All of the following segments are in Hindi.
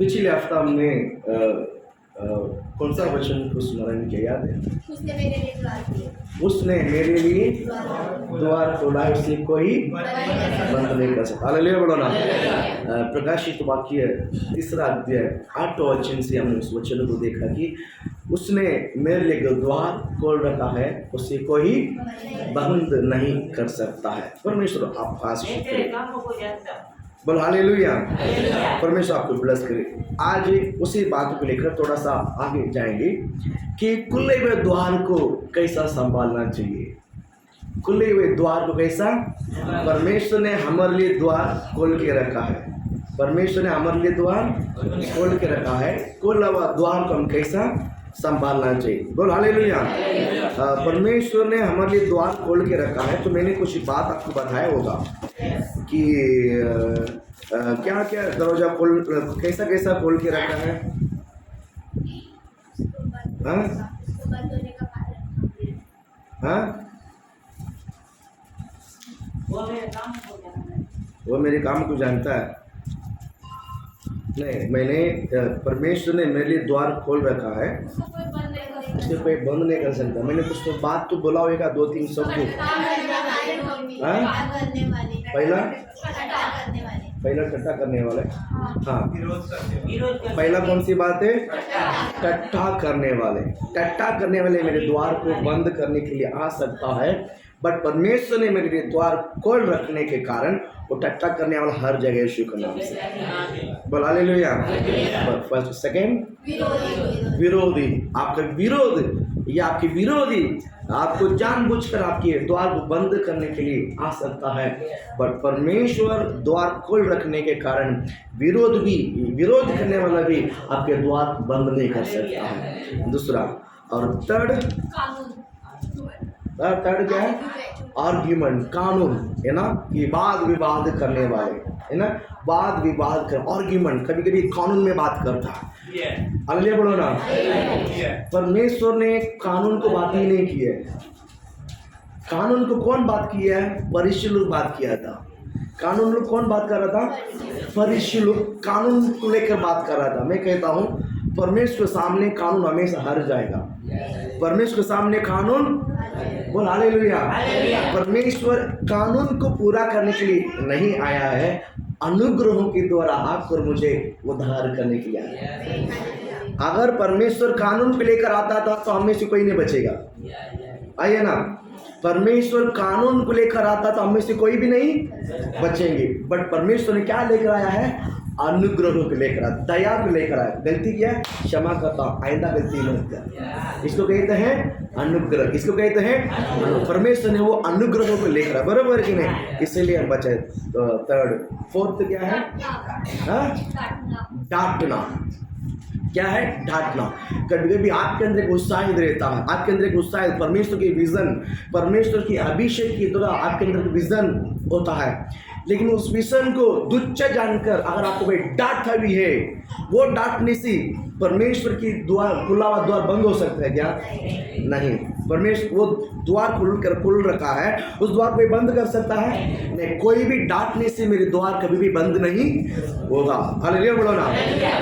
पिछले हफ्ता हमने कौन सा वचन को स्मरण किया, याद है? उसने मेरे लिए द्वार किए। उसने मेरे लिए द्वार खोला, उसे कोई बंद नहीं कर सकता। हालेलुया बोलो ना। प्रकाशित वाक्य 3 अध्याय 8 वचन से हमने उस वचन को देखा कि उसने मेरे लिए द्वार खोल रखा है, उसे कोई बंद नहीं कर सकता है। परमेश्वर आप आशीष करें, बोल हालेलुया। परमेश्वर आपको ब्लेस करे। आज उसी बात को लेकर थोड़ा सा आगे जाएंगे कि खुले हुए द्वार को कैसा संभालना चाहिए। खुले हुए द्वार को कैसा, परमेश्वर ने हमारे लिए द्वार खोल के रखा है। परमेश्वर ने हमारे लिए द्वार खोल के रखा है। खुला हुआ द्वार को हम कैसा संभालना चाहिए, बोल हालेलुया। परमेश्वर ने हमारे लिए द्वार खोल के रखा है। तो मैंने कुछ बात आपको बताया होगा कि क्या क्या दरवाजा खोल, कैसा कैसा खोल के रखा है। हाँ हाँ, वो मेरे काम को जानता है। नहीं, मैंने परमेश्वर ने मेरे लिए द्वार खोल रखा है, उसे कोई बंद नहीं कर सकता। मैंने कुछ तो बात तो बोला होगा, 2-3 शब्द। पहला टट्टा करने वाले। हाँ, पहला कौन सी बात है? टट्टा करने वाले। टट्टा करने वाले मेरे द्वार को बंद करने के लिए आ सकता है, बट परमेश्वर ने मेरे लिए द्वार खोल रखने के कारण वो टट्टा करने वाला हर जगह यीशु का नाम से बोल हालेलुया। फर्स्ट सेकंड, विरोधी, आपका विरोध या आपके विरोधी आपको जानबूझकर आपके द्वार को बंद करने के लिए आ सकता है, बट परमेश्वर द्वार खोल रखने के कारण विरोध करने वाला भी आपके द्वार बंद नहीं कर सकता है। दूसरा और थर्ड क्या है? आर्ग्यूमेंट, कानून है ना, कि वाद विवाद करने वाले है ना, वाद विवाद कर, आर्ग्यूमेंट कभी कभी कानून में बात करता है। हालेलुया बोलो ना। परमेश्वर ने कानून को बात ही नहीं की है। कानून को कौन बात किया है? फरीसी लोग बात किया था। कानून लोग कौन बात कर रहा था? फरीसी लोग कानून को लेकर बात कर रहा था। मैं कहता हूँ परमेश्वर के सामने कानून हमेशा हार जाएगा। परमेश्वर के सामने कानून, बोल हालेलुया। परमेश्वर कानून को पूरा करने के लिए नहीं आया है, अनुग्रहों के द्वारा आपको और मुझे उद्धार करने के लिए आया है। अगर परमेश्वर कानून पे लेकर आता था तो हमें से कोई नहीं बचेगा। आइए ना, परमेश्वर कानून को लेकर आता तो हमें से कोई भी नहीं बचेंगे, बट परमेश्वर ने क्या लेकर आया है? अनुग्रह को लेकर आया, दया को लेकर आया। गलती किया, क्षमा करता हूं, आइंदा गलती मत कर। इसको कहते हैं अनुग्रह, इसको कहते हैं परमेश्वर ने वो अनुग्रह को लेकर आया, बराबर कि नहीं? इसीलिए हम बचे। थर्ड, फोर्थ क्या है? डांटना। क्या है? डांटना। कभी कभी आपके अंदर एक उत्साहित रहता है, आपके अंदर एक उत्साहित परमेश्वर की विजन, परमेश्वर की अभिषेक की तरह आपके अंदर विजन होता है, लेकिन उस विजन को तुच्छ जानकर अगर आपको कोई डांटता भी है, वो डांटने से परमेश्वर की द्वार, खुला हुआ द्वार बंद हो सकता है क्या? नहीं। परमेश्वर वो द्वार खुल रखा है, उस द्वार को बंद कर सकता है? नहीं। कोई भी डांटने से मेरे द्वार कभी भी बंद नहीं होगा। हालेलुया बोलो ना।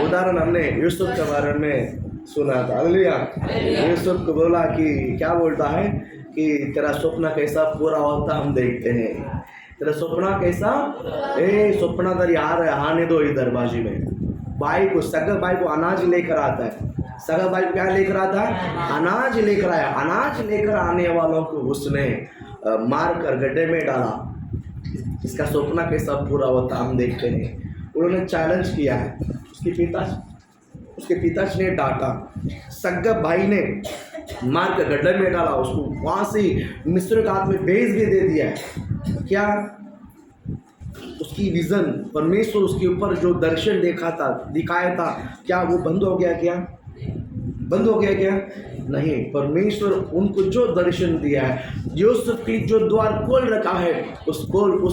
उदाहरण हमने यूसुफ के बारे में सुना था। हालेलुया। यूसुफ को बोला कि क्या बोलता है कि तेरा सपना कैसा पूरा होता हम देखते हैं। तेरा सपना कैसा? सपना तर यार आने दो इधर बाजी में। भाई को, सगा भाई को अनाज लेकर आता है। सगा भाई को क्या लेकर आता है? अनाज लेकर आया। अनाज लेकर आने वालों को उसने मार कर गड्ढे में डाला। इसका सपना कैसा पूरा होता हम देखते हैं। उन्होंने चैलेंज किया है। उसके पिताजी ने डांटा, सगा भाई ने मार कर गड्ढे में डाला, उसको वहाँ से मिस्र के हाथ में भेज भी दे दिया है। क्या उसकी विजन, परमेश्वर उसके ऊपर जो दर्शन दिखाया था, क्या वो बंद हो गया? क्या बंद हो गया? क्या नहीं। परमेश्वर उनको जो दर्शन दिया है, यूसुफ की जो द्वार खोल रखा है, उस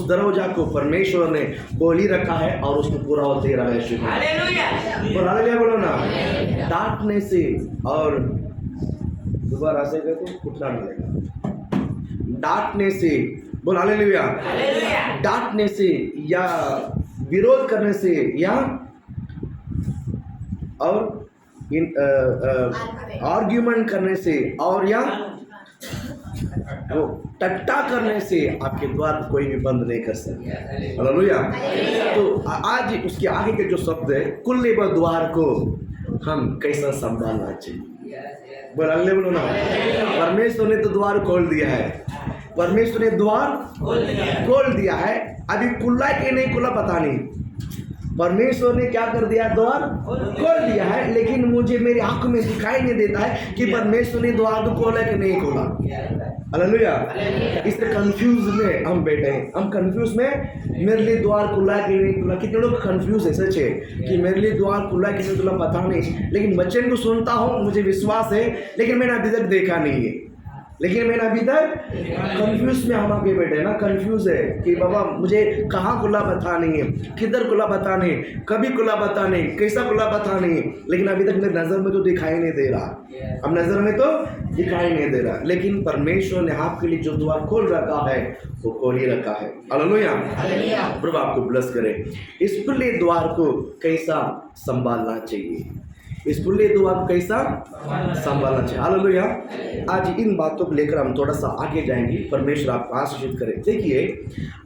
दरवाजा को परमेश्वर ने खोल ही रखा है और उसको पूरा होते रहा है। हालेलुया बोलो ना। डांटने से और दोबारा से गए तो उठना मिलेगा। डांटने से, बोल हालेलुया। डांटने से या विरोध करने से या और इन आर्ग्यूमेंट करने से और या वो टट्टा करने से आपके द्वार को कोई भी बंद नहीं कर सकता। हालेलुया। तो आज उसके आगे के जो शब्द है, खुले हुए द्वार को हम कैसा संभालना चाहिए। बोलो ना, परमेश्वर ने तो द्वार खोल दिया है, परमेश्वर ने द्वार खोल दिया है। अभी खुला है कि नहीं खुला पता नहीं, परमेश्वर ने क्या कर दिया, द्वार खोल दिया है, लेकिन मुझे मेरी आंखों में दिखाई नहीं देता है कि परमेश्वर ने द्वार को खोला कि नहीं खोला। हालेलुया। इससे कंफ्यूज में हम बैठे हैं, हम कंफ्यूज में मेरे लिए द्वार खुला कि नहीं खुला। कितने लोग कंफ्यूज है, सच है कि मेरे लिए द्वार खुला कि नहीं खुला पता नहीं, लेकिन वचन को सुनता हूँ, मुझे विश्वास है, लेकिन मैंने अभी तक देखा नहीं है। लेकिन मैंने अभी तक कंफ्यूज में हम आगे बैठे ना, कंफ्यूज है कि बाबा मुझे कहाँ खुला पता नहीं है, किधर खुला पता नहीं, कभी खुला पता नहीं, कैसा खुला पता नहीं, लेकिन अभी तक मेरी नज़र में तो दिखाई नहीं दे रहा। अब नज़र में तो दिखाई नहीं दे रहा, लेकिन परमेश्वर ने आपके लिए जो द्वार खोल रखा है वो खोल ही रखा है। हालेलुया। प्रभु आपको ब्लेस करे। इस खुले द्वार को कैसा संभालना चाहिए, इस खुले द्वार को कैसा संभालना चाहिए। हालेलुया। आज इन बातों को लेकर हम थोड़ा सा आगे जाएंगे। परमेश्वर आपको आशीषित करे। देखिए,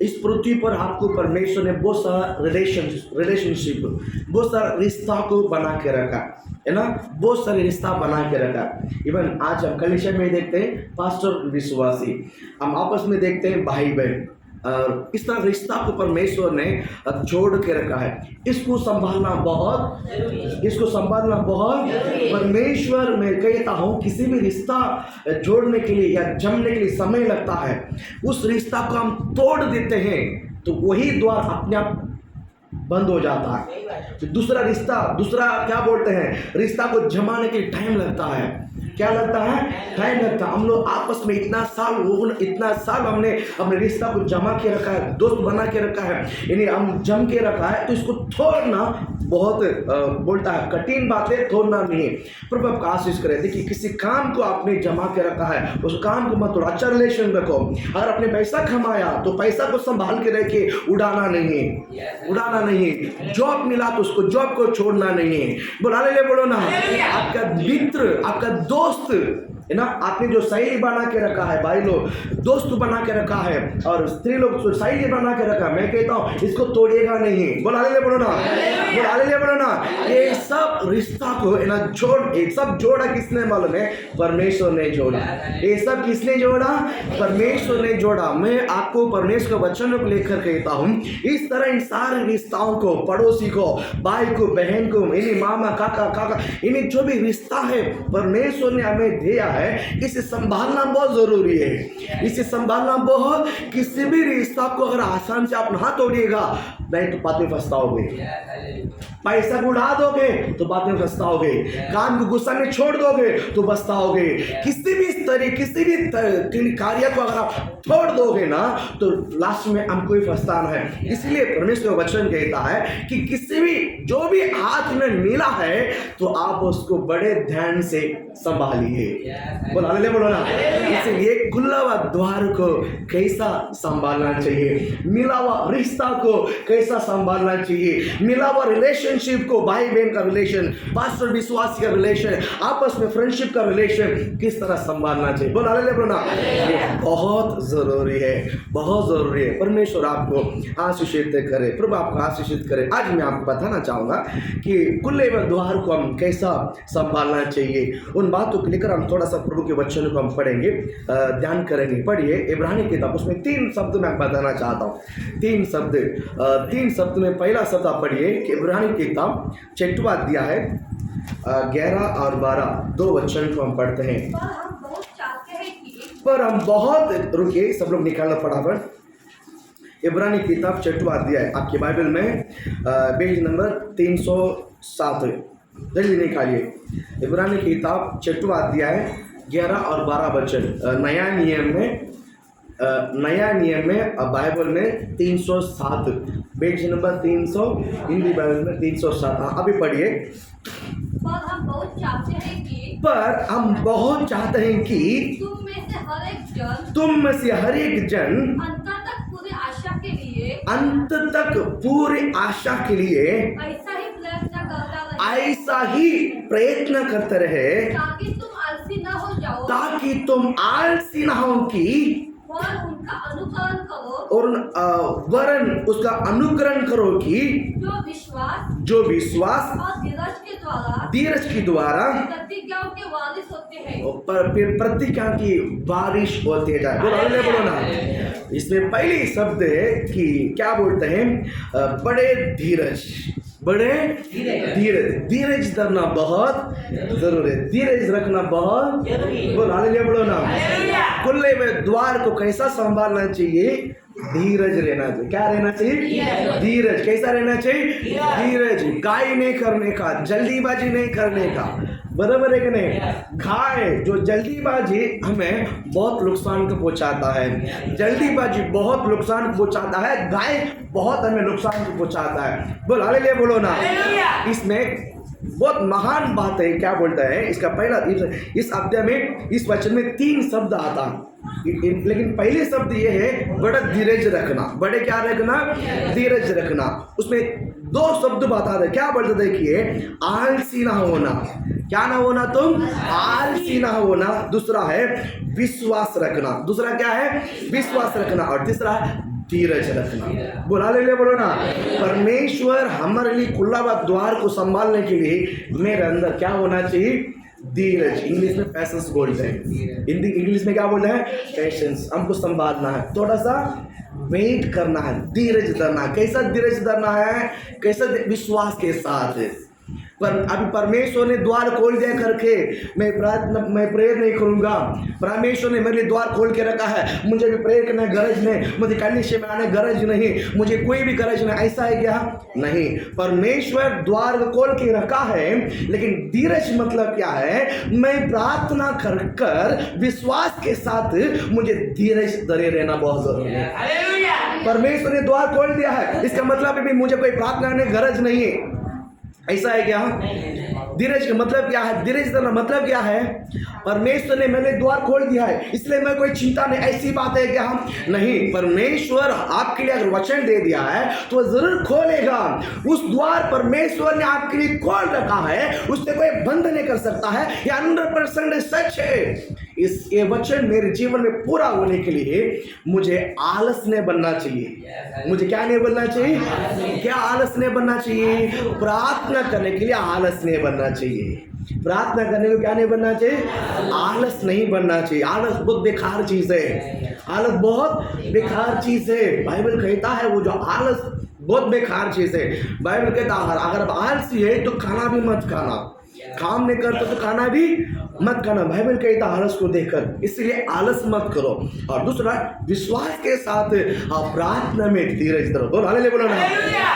इस पृथ्वी पर आपको परमेश्वर ने बहुत सारा रिलेशनशिप, बहुत सारा रिश्ता को बना के रखा है ना, बहुत सारे रिश्ता बना के रखा। इवन आज हम कलीसिया में देखते हैं पास्टर विश्वासी, हम आपस में देखते हैं भाई बहन, और इस तरह रिश्ता को परमेश्वर ने जोड़ के रखा है। इसको संभालना बहुत, परमेश्वर मैं कहता हूँ, किसी भी रिश्ता जोड़ने के लिए या जमने के लिए समय लगता है, उस रिश्ता को हम तोड़ देते हैं तो वही द्वार अपने आप बंद हो जाता है। तो दूसरा रिश्ता, दूसरा क्या बोलते हैं, रिश्ता को जमाने के लिए टाइम लगता है। क्या लगता है, टाइम लगता है। हम लोग आपस में इतना साल हमने अपने रिश्ता को जमा के रखा है, दोस्त बना के रखा है, यानी हम जम के रखा है, तो इसको तोड़ना बहुत बोलता है कठिन बात है, तोड़ना नहीं है। प्रभु आपको आशीष करे। देखिए, किसी काम को आपने जमा के रखा है, उस काम को मत तोड़ो, अच्छा रिलेशन रखो। अगर आपने पैसा कमाया तो पैसा को संभाल के रखे, उड़ाना नहीं है। जॉब मिला तो उसको जॉब को छोड़ना नहीं है। बोलो ना, आपका मित्र, आपका दोस्त है ना, आपने जो सहेली बना के रखा है, भाई लोग दोस्त बना के रखा है, और स्त्री लोग सहेली बना के रखा है, मैं कहता हूँ इसको तोड़िएगा नहीं। बोलो ना, ये सब रिश्ता को है ना सब जोड़ा किसने मालूम है, परमेश्वर ने जोड़ा। ये सब किसने जोड़ा, परमेश्वर ने जोड़ा। मैं आपको परमेश्वर के वचनों को लेकर कहता हूँ, इस तरह इन सारे रिश्ताओं को, पड़ोसी को, भाई को, बहन को, इन्हें मामा काका, इन्हें जो भी रिश्ता है परमेश्वर ने हमें दिया है, इसे संभालना बहुत जरूरी है। इसे संभालना बहुत, किसी भी रिश्ता को अगर आसान से आप ना तोड़िएगा, नहीं तो बाद में पछताओगे। पैसा को उड़ा दोगे तो बाद में पछताओगे, काम को गुस्सा में छोड़ दोगे तो पछताओगे। किसी भी कार्य को अगर आप छोड़ दोगे ना, तो लास्ट में हमको ही पछताना है। इसलिए परमेश्वर का वचन कहता है कि किसी भी जो भी हाथ में मिला है तो आप उसको बड़े ध्यान से संभालिए। बोलो ना। इसलिए खुला हुआ द्वार को कैसा संभालना चाहिए, मिला हुआ रिश्ता को कैसा संभालना चाहिए, मिला हुआ रिलेशनशिप को, भाई बहन का रिलेशन, पास्टर विश्वासी का रिलेशन, आपस में फ्रेंडशिप का रिलेशन किस तरह संभालना चाहिए। बोलो ना, ये बहुत जरूरी है। परमेश्वर आपको आशीषित करे, प्रभु आपको आशीषित करे। आज मैं आपको बताना चाहूंगा कि खुले हुए द्वार को हम कैसा संभालना चाहिए। उन बातों को लेकर हम थोड़ा सा प्रभु के वचन को हम पढ़ेंगे, ध्यान करेंगे। पढ़िए इब्रानी किताब, उसमें 3 शब्द मैं बताना चाहता हूँ। 3 शब्द में पहला शब्द आप पढ़िए कि इब्रानी किताब 6वां अध्याय 11 और 12 2 वचन को हम पढ़ते हैं। पर हम बहुत रुकिए, सब लोग निकालना फटाफट। इब्रानी किताब 6वां अध्याय आपके बाइबल में पेज नंबर 307, जल्दी निकालिए। इब्रानी किताब 6वां अध्याय 11 और 12 वचन। नया नियम में बाइबल में 307, पेज नंबर 300, हिंदी बाइबल में 307। अभी पढ़िए। पर हम बहुत चाहते हैं कि तुम में से हर एक जन अंत तक पूरी आशा के लिए ऐसा ही प्रयत्न करते रहे ताकि तुम आलसी न हो जाओ ताकि तुम आलसी ना हो कि और उनका अनुकरण करो और वरन उसका अनुकरण करो कि जो विश्वास और धीरज के द्वारा प्रतिज्ञाओं के वारिस होते हैं पर फिर प्रतिज्ञा की बारिश होती है। बोलो ना। इसमें पहली शब्द है कि क्या बोलते हैं, बड़े धीरज, बड़े धीरज धरना बहुत जरूरी है, धीरज रखना बहुत बोलो ना। खुले हुए द्वार को कैसा संभालना चाहिए, धीरज रहना चाहिए। क्या रहना चाहिए, धीरज। कैसा रहना चाहिए, धीरज। गाय नहीं करने का, जल्दीबाजी नहीं करने का, बराबर है कि नहीं। घाय जो जल्दीबाजी हमें बहुत नुकसान को पहुंचाता है, जल्दीबाजी बहुत नुकसान पहुंचाता है, गाय बहुत हमें नुकसान को पहुंचाता है। हालेलुया बोलो ना। इसमें बहुत महान बात है, क्या बोलता है इसका पहला, इस अध्याय में इस वचन में 3 शब्द आता है, लेकिन पहले शब्द ये है बड़ा धीरज रखना। बड़े क्या रखना, धीरज रखना। उसमें 2 शब्द बता रहे, क्या बोलते देखिए, आलसी ना होना। क्या ना होना, तुम आलसी ना होना। दूसरा है विश्वास रखना। दूसरा क्या है, विश्वास रखना। और तीसरा है धीरज रखना। बोलो ना। परमेश्वर हमारे लिए खुला हुआ द्वार को संभालने के लिए मेरे अंदर क्या होना चाहिए, धीरज। इंग्लिश में पैसेंस बोलते हैं, इंग्लिश में क्या बोलते हैं, पेशेंस। हमको संभालना है, थोड़ा सा वेट करना है, धीरज धरना। कैसा धीरज धरना है, कैसा विश्वास के साथ। पर अभी परमेश्वर ने द्वार खोल दिया करके मैं प्रेयर नहीं करूंगा, परमेश्वर ने मेरे लिए द्वार खोल के रखा है, मुझे भी प्रेयर करने गरज नहीं, मुझे कलीसिया में आने गरज नहीं, मुझे कोई भी गरज नहीं, ऐसा है क्या, नहीं। परमेश्वर द्वार खोल के रखा है, लेकिन धीरज मतलब क्या है, मैं प्रार्थना कर विश्वास के साथ मुझे धीरज धरे रहना बहुत जरूरी है। परमेश्वर ने द्वार खोल दिया है, इसका मतलब है मुझे कोई प्रार्थना करने गरज नहीं है, ऐसा है क्या। धीरज का मतलब क्या है, धीरज का मतलब क्या है, परमेश्वर ने मैंने द्वार खोल दिया है इसलिए मैं कोई चिंता नहीं, ऐसी बात है क्या, नहीं। परमेश्वर आपके लिए अगर वचन दे दिया है तो जरूर खोलेगा। उस द्वार परमेश्वर ने आपके लिए खोल रखा है, उससे कोई बंद नहीं कर सकता है, ये 100% सच है। ये वचन मेरे जीवन में पूरा होने के लिए मुझे आलस नहीं बनना चाहिए। मुझे क्या नहीं बनना चाहिए, क्या आलस नहीं बनना चाहिए, प्रार्थना करने के लिए आलस नहीं बनना चाहिए। प्रार्थना करने को क्या नहीं बनना चाहिए, आलस नहीं बनना चाहिए। आलस बहुत बेकार चीज है, आलस बहुत बेकार चीज है। बाइबल कहता है वो जो आलस बहुत बेकार चीज है। बाइबल कहता है अगर आप आलसी है तो खाना भी मत खाना, काम नहीं करते तो खाना भी मत खाना। बाइबल कहता है आलस को देखकर, इसलिए आलस मत करो। और दूसरा, विश्वास के साथ आप प्रार्थना में धीरज धरो। हालेलुया बोलो ना।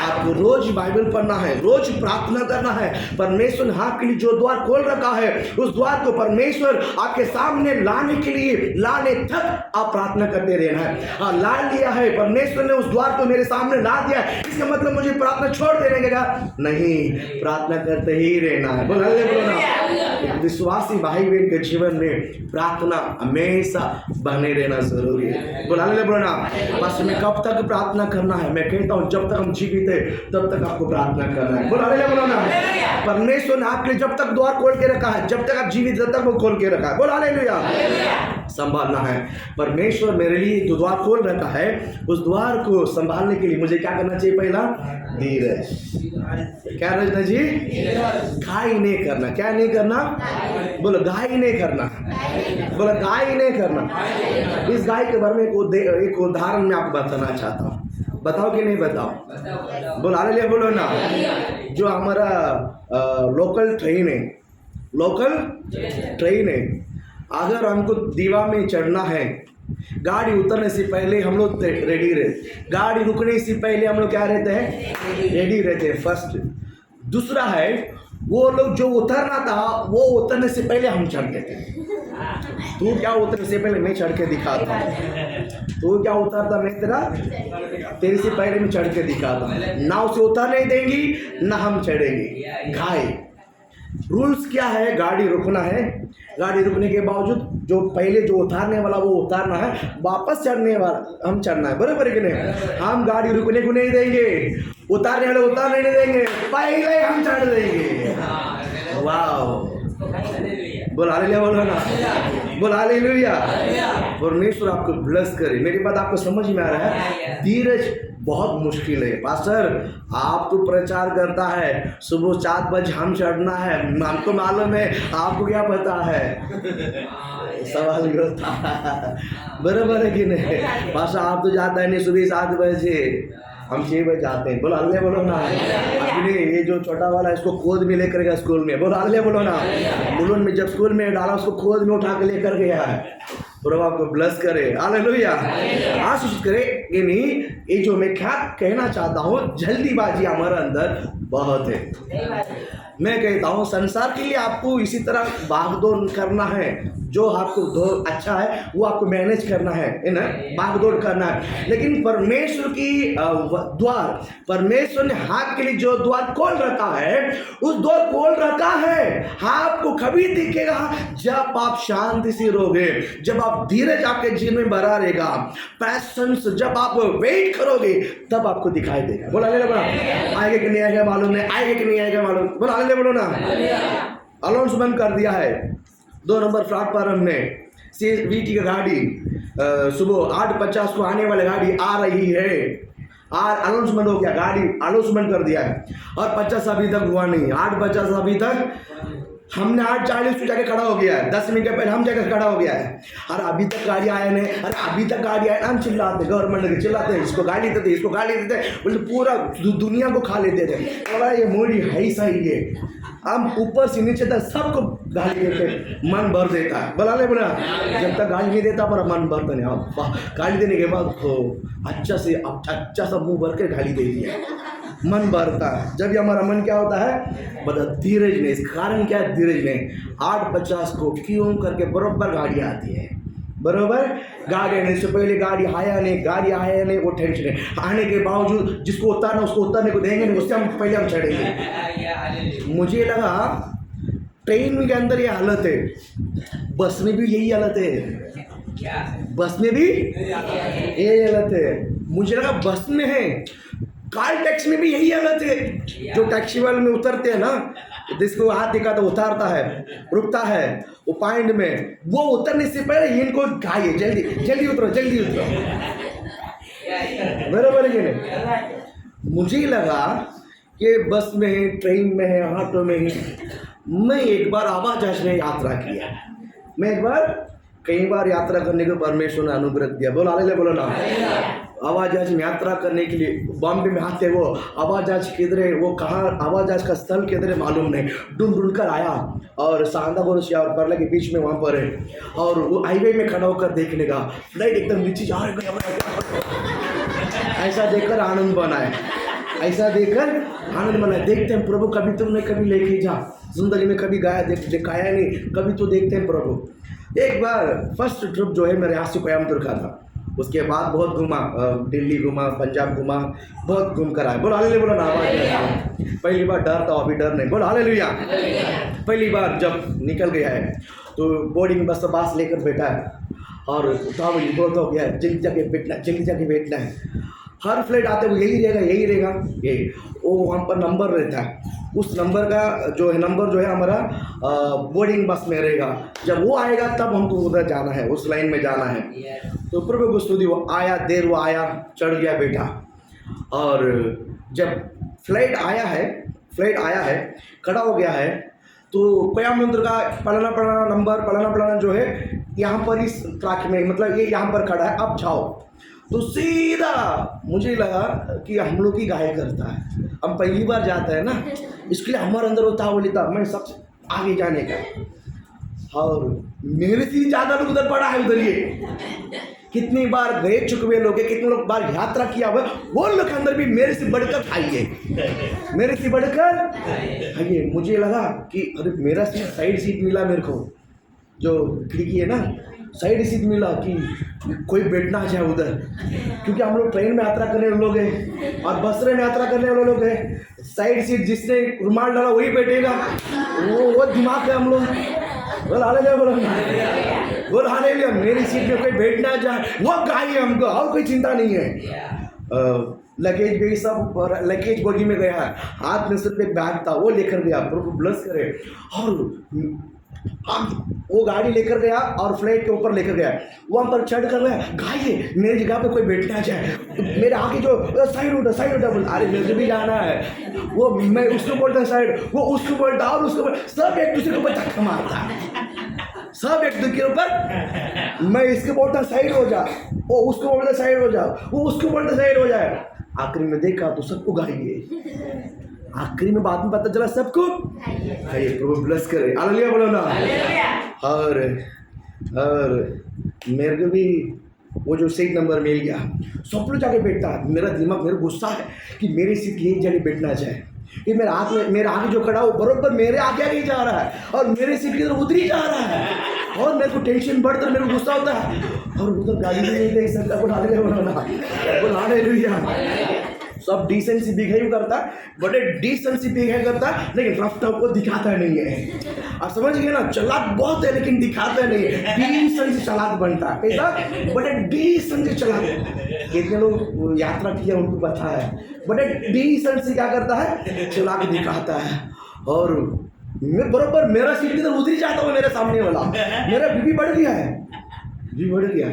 आपको रोज बाइबल पढ़ना है, रोज प्रार्थना करना है। परमेश्वर ने आपके लिए जो द्वार खोल रखा है उस द्वार को परमेश्वर आपके सामने लाने के लिए, लाने तक आप प्रार्थना करते रहना है। हाँ, ला लिया है, परमेश्वर ने उस द्वार को मेरे सामने ला दिया है, इसका मतलब मुझे प्रार्थना छोड़ देने का नहीं, प्रार्थना करते ही रहना है। बोलो ना। विश्वासी भाई बहन के जीवन में प्रार्थना हमेशा बने रहना जरूरी है। बोलो ना। बस में कब तक प्रार्थना करना है, मैं कहता हूँ जब तक हम जीवित है तब तक आपको प्रार्थना करना है। बोलो ना। परमेश्वर ने आपके लिए जब तक द्वार खोल के रखा है, जब तक आप जीवित जब तक वो खोल के रखा है। बोलो हालेलुया। संभालना है। परमेश्वर मेरे लिए जो द्वार खोल रखा है उस द्वार को संभालने के लिए मुझे क्या करना चाहिए, पहला धीरज। क्या रखना चाहिए, घाई नहीं करना। क्या नहीं करना, बोलो घाई नहीं करना, बोलो घाई नहीं करना। इस गाय के बारे में एक उदाहरण मैं आपको बताना चाहता हूँ, बताओ कि नहीं बताओ, बोलो हालेलुया बोलो ना। जो हमारा लोकल ट्रेन है, अगर हमको दीवा में चढ़ना है, गाड़ी उतरने से पहले हम लोग रेडी रहते, गाड़ी रुकने से पहले हम लोग क्या रहते हैं, रेडी रहते हैं, फर्स्ट। दूसरा है वो लोग जो उतरना था वो उतरने से पहले हम चढ़ते थे। तू क्या उतरने से पहले मैं चढ़ के दिखाता हूँ, तू क्या उतरता मैं तेरे से पहले मैं चढ़ के दिखाता हूँ। ना उसे उतर नहीं देंगी ना हम चढ़ेंगे। घाई रूल्स क्या है, गाड़ी रुकना है, गाड़ी रुकने के बावजूद जो पहले जो उतारने वाला वो उतारना है, वापस चढ़ने वाला हम चढ़ना है। बराबर है कि नहीं। हम गाड़ी रुकने को नहीं देंगे, उतारने वाले उतारने नहीं देंगे, पहले हम चढ़ देंगे। बोल हालेलुया, बोलो ना, बोल हालेलुया। परमेश्वर आपको ब्लेस करे। मेरी बात आपको समझ में आ रहा है? धीरज बहुत मुश्किल है पास्टर। आप तो प्रचार करता है, सुबह 4 बजे हम चढ़ना है, हमको मालूम है, आपको क्या पता है? सवाल ये होता बराबर है कि नहीं? पास्टर आप तो जाता है नहीं सुबह 7 बजे, हम 6 बजे जाते हैं। बोलो अल्लाह, बोलो ना। अपने ये जो छोटा वाला है इसको खोद में लेकर गया स्कूल में। बोलो अल्लाह, बोलो ना। बुलून में जब स्कूल में डाला उसको खोद में उठा के लेकर गया है। प्रभु आपको ब्लेस करे, हालेलुया, आशीष करे। कि नहीं, ये जो मैं क्या कहना चाहता हूँ, जल्दीबाजी हमारे अंदर बहुत है। मैं कहता हूँ संसार के लिए आपको इसी तरह भागदौड़ करना है। जो आपको दौड़ अच्छा है वो आपको मैनेज करना है ना, भागदौड़ करना है। लेकिन परमेश्वर की द्वार, परमेश्वर ने हाथ के लिए जो द्वार खोल रखा है, उस द्वार खोल रखा है आपको कभी दिखेगा जब आप शांति से रहोगे, जब आप धीरज आपके जीवन में बना रहेगा, पैशंस जब आप वेट करोगे तब आपको दिखाई देगा। बोला आएगा कि नहीं आएगा मालूम नहीं, आएगा कि नहीं आएगा मालूम। बोला बोलो ना। अनाउंसमेंट कर दिया है 2 नंबर प्लेटफॉर्म में CVT की गाड़ी सुबह 8:50 को आने वाली गाड़ी आ रही है। आज अनाउंसमेंट हो गया, गाड़ी अनाउंसमेंट कर दिया है और 50 अभी तक हुआ नहीं। 8:50 अभी तक, हमने 8:40 को जाके खड़ा हो गया है, 10 मिनट के पहले हम जाकर खड़ा हो गया है। अरे अभी तक गाड़ी आया नहीं, अरे अभी तक गाड़ी आया। हम चिल्लाते, गवर्नमेंट के चिल्लाते, इसको गाड़ी देते, इसको गाड़ी देते, बोले पूरा दुनिया को खा लेते थे। बोला ये मोदी है सही है, हम ऊपर से नीचे तक सबको गाली देते, मन भर देता है। बोला जब तक गाली नहीं देता पर मन भरता नहीं। अब गाली देने के बाद तो अच्छा सा मुंह भर के गाली दे दिया, मन भरता है। जब ये हमारा मन क्या होता है, बता धीरज नहीं। इस कारण क्या है धीरज नहीं। 8:50 को क्यों करके बराबर गाड़ी आती है, बराबर गाड़ी आने से पहले गाड़ी आया नहीं, वो टेंशन है। आने के बावजूद जिसको उतारना उसको उतारने को देंगे नहीं, उससे हम पहले हम चढ़ेंगे। मुझे लगा ट्रेन के अंदर ये हालत है, बस में भी यही हालत है, बस में भी यही हालत है। मुझे लगा बस में है, कार टैक्सी में भी यही हालत है। जो टैक्सी वाले में उतरते हैं ना, जिसको हाथ दिखा तो उतारता है, रुकता है वो पॉइंट में, वो उतरने से पहले इनको गाइए जल्दी जल्दी उतरो, जल्दी उतरो, बराबर है नहीं? मुझे लगा कि बस में है, ट्रेन में है, ऑटो में है। मैं एक बार हवाई जहाज में यात्रा किया, मैं एक बार कई बार यात्रा करने को परमेश्वर ने अनुग्रह दिया। बोलो हालेलुया, बोलो ना। हवाई जहाज में यात्रा करने के लिए बॉम्बे में आते, वो हवाई जहाज किधर है, वो कहाँ हवाई जहाज का स्थल किधर है मालूम नहीं, ढूंढ कर आया और सांदापुर और परला के बीच में वहाँ पर है, और वो हाईवे में खड़ा होकर देखने का, फ्लाइट एकदम नीचे जा रही है, ऐसा देखकर आनंद बनाए, ऐसा देखकर आनंद बनाए। देखते हैं प्रभु, कभी तुमने कभी लेके जा, जिंदगी में कभी गाया दिखाया नहीं, कभी तो देखते हैं प्रभु। एक बार फर्स्ट ट्रिप जो है मेरे यहाँ से कोयम्बतूर का था, उसके बाद बहुत घूमा, दिल्ली घूमा, पंजाब घूमा, बहुत घूम कर आए। बोलो हालेलुया, बोलो ना। आवाज पहली बार डर था, अभी डर नहीं। बोलो हालेलुया। पहली बार जब निकल गया है तो बोर्डिंग बस लेकर बैठा है और बहुत हो गया है, जल्दी जाके बैठना, जल्दी जाके बैठना है। हर फ्लाइट आते हुए यही रहेगा, यही वो वहाँ पर नंबर रहता है, उस नंबर का जो है हमारा बोर्डिंग बस में रहेगा। जब वो आएगा तब हमको उधर जाना है, उस लाइन में जाना है। तो प्रभु को स्तुति, वो आया, वो आया, चढ़ गया बेटा। और जब फ्लाइट आया है, खड़ा हो गया है, तो कोयम्बतूर का पलाना नंबर जो है यहाँ पर इस ट्रैक में, मतलब ये यहाँ पर खड़ा है, अब जाओ। तो सीधा मुझे लगा कि हम लोग की गाय करता है, हम पहली बार जाते हैं ना, इसके लिए हमारे अंदर होता बोली था मैं सबसे आगे जाने का। और मेरे से ज़्यादा लोग उधर पड़ा है, उधर ये कितनी बार गए चुके लोग हैं, कितने लोग बार यात्रा किया हुआ, वो लोग के अंदर भी मेरे से बढ़कर आइए, मेरे से बढ़कर आइए। मुझे लगा कि अरे मेरा सीट, साइड सीट मिला मेरे को, जो खिड़की है ना, साइड सीट मिला कि कोई बैठना चाहे उधर, क्योंकि हम लोग ट्रेन में यात्रा करने वाले लोग हैं और बस में यात्रा करने वाले लोग हैं। साइड सीट जिसने रुमाल डाला वही बैठेगा, वो दिमाग है हम लोग। बोल हालेलुया। मेरी सीट में कोई बैठना चाहे वो गाय है हमको, और कोई चिंता नहीं है। लगेज भी सब लगेज बोगी में गया, हाथ में सिर्फ एक बैग था, वो लेकर गया, प्रभु ब्लेस करे। और हम वो गाड़ी लेकर गया और फ्लाइट के ऊपर लेकर गया, वहाँ पर चढ़ कर गया, गाइए मेरी जगह पे कोई बैठना चाहे, मेरे आगे जो साइड उठा बोल, अरे मुझे भी जाना है, वो मैं उसको बोलता साइड, वो उसको बोलता और उसको बोलता, सब एक दूसरे के ऊपर धक्का मारता है, सब एक दूसरे के ऊपर, मैं इसको बोलता साइड हो जा, वो उसको बोलता साइड हो जा, वो उसको बोलता साइड हो जाए। आखिरी में देखा तो सबको गाइए, आखिरी में बाद में पता चला सबको हाय, प्रभु ब्लेस करे, हालेलुया बोलो ना। और मेरे को भी वो जो सीट नंबर मिल गया, सब लोग जाके बैठता है, मेरा दिमाग मेरा गुस्सा है कि मेरी सीट यही जगह बैठना चाहिए, कि मेरे आगे जो खड़ा हो बरोबर मेरे आगे ही जा रहा है और मेरे सीट की तरफ उधर ही जा रहा है, और मेरे को टेंशन बढ़ता है, मेरे को गुस्सा होता है, और उधर गाड़ी भी नहीं देख सकता, बोल हालेलुया। सब डिसेंसी बिहेव करता है, बड़े डिसेंसी बिहेव करता है, लेकिन रफ टफ को दिखाता नहीं है। और समझ गए ना, चालाक बहुत है लेकिन दिखाता नहीं है, डिसेंसी चालाक बनता है, कैसा बड़े डिसेंसी चालाक। कितने लोग यात्रा किया उनको पता है, बड़े डिसेंसी क्या करता है, चालाक दिखाता है। और मैं बराबर मेरा सीट की तरफ उधर ही जाता हूँ, मेरे सामने वाला मेरा बीबी बढ़ गया है, जी बढ़ गया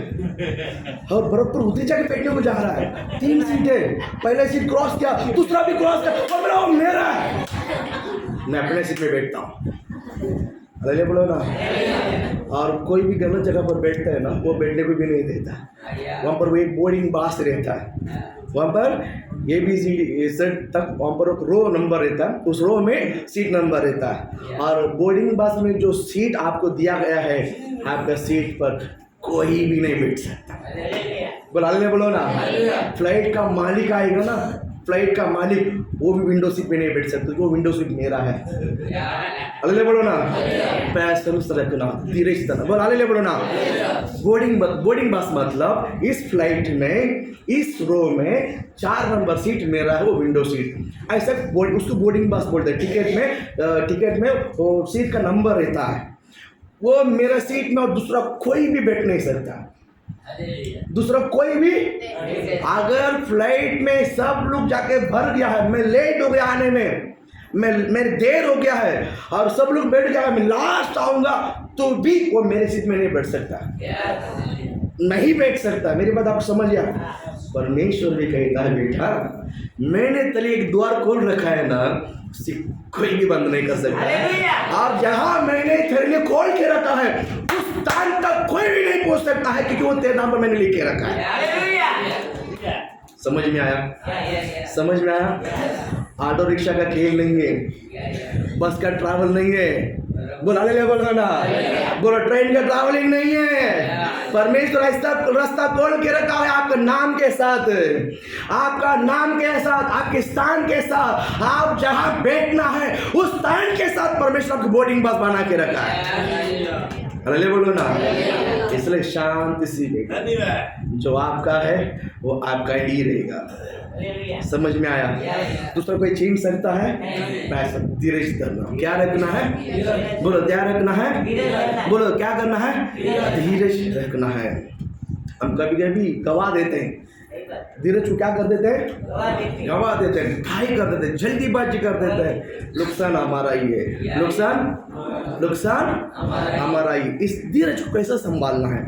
और बराबर उधर जाके बैठने को जा रहा है, 3 सीटें, पहले सीट क्रॉस किया, दूसरा भी क्रॉस किया, और मेरा है, मैं अपने सीट में बैठता हूँ, अरे बोलो ना। और कोई भी गलत जगह पर बैठता है ना, वो बैठने को भी नहीं देता, वहाँ पर वो एक बोर्डिंग पास रहता है, वहाँ पर ABCD तक वहाँ पर एक रो नंबर रहता है, उस रो में सीट नंबर रहता है, और बोर्डिंग बस में जो सीट आपको दिया गया है, आपका सीट पर कोई भी नहीं बैठ सकता, बोलो ना। फ्लाइट का मालिक आएगा ना, फ्लाइट का मालिक वो भी विंडो सीट पे नहीं बैठ सकता, वो विंडो सीट मेरा है, अल्ले बोलो ना। पैर रखना, धीरे से बोल, अल्ले बोलो ना। बोर्डिंग बस मतलब इस फ्लाइट में इस रो में 4 नंबर सीट मेरा है, वो विंडो सीट, ऐसा उसको बोर्डिंग बस बोलते हैं। टिकट में वो सीट का नंबर रहता है, वो मेरा सीट में, और दूसरा कोई भी बैठ नहीं सकता, दूसरा कोई भी। अगर फ्लाइट में सब लोग जाके भर गया है, मैं लेट हो गया आने में, मेरे देर हो गया है और सब लोग बैठ गया है, मैं लास्ट आऊंगा, तो भी वो मेरे सीट में नहीं बैठ सकता, नहीं बैठ सकता। मेरी बात आप समझ गया। परमेश्वर भी कहता है, बेटा मैंने तेरे एक द्वार खोल रखा है ना, कोई भी बंद नहीं कर सकता, और जहां मैंने तेरे लिए खोल के रखा है उस स्थान तक कोई भी नहीं पहुंच सकता है, क्योंकि वो तेरे नाम पर मैंने लिख के रखा है। समझ में आया? समझ में आया? ऑटो रिक्शा का खेल नहीं है, बस का ट्रैवल नहीं है, बोला ना, बोलो ट्रेन का ट्रैवलिंग नहीं है। परमेश्वर ऐसा रास्ता खोल के रखा है आपका नाम के साथ, आपका नाम के साथ, आपके स्थान के साथ, आप जहां बैठना है उस स्थान के साथ परमेश्वर आपको बोर्डिंग बस बना के रखा है, अरे बोलो ना। इसलिए शांति सी बैठो, जो आपका है वो आपका ही रहेगा। समझ में आया? दूसरा कोई छीन सकता है? पैसा धीरे से करना, क्या रखना है? बोलो क्या रखना है? बोलो क्या करना है? धीरे से रखना है। हम कभी कभी गवा देते हैं, धीरज को क्या कर देते हैं? गवा देते हैं, ढाई कर देते हैं, जल्दीबाजी कर देते हैं, नुकसान हमारा ही है, नुकसान हमारा ही। इस धीरज को कैसा संभालना है?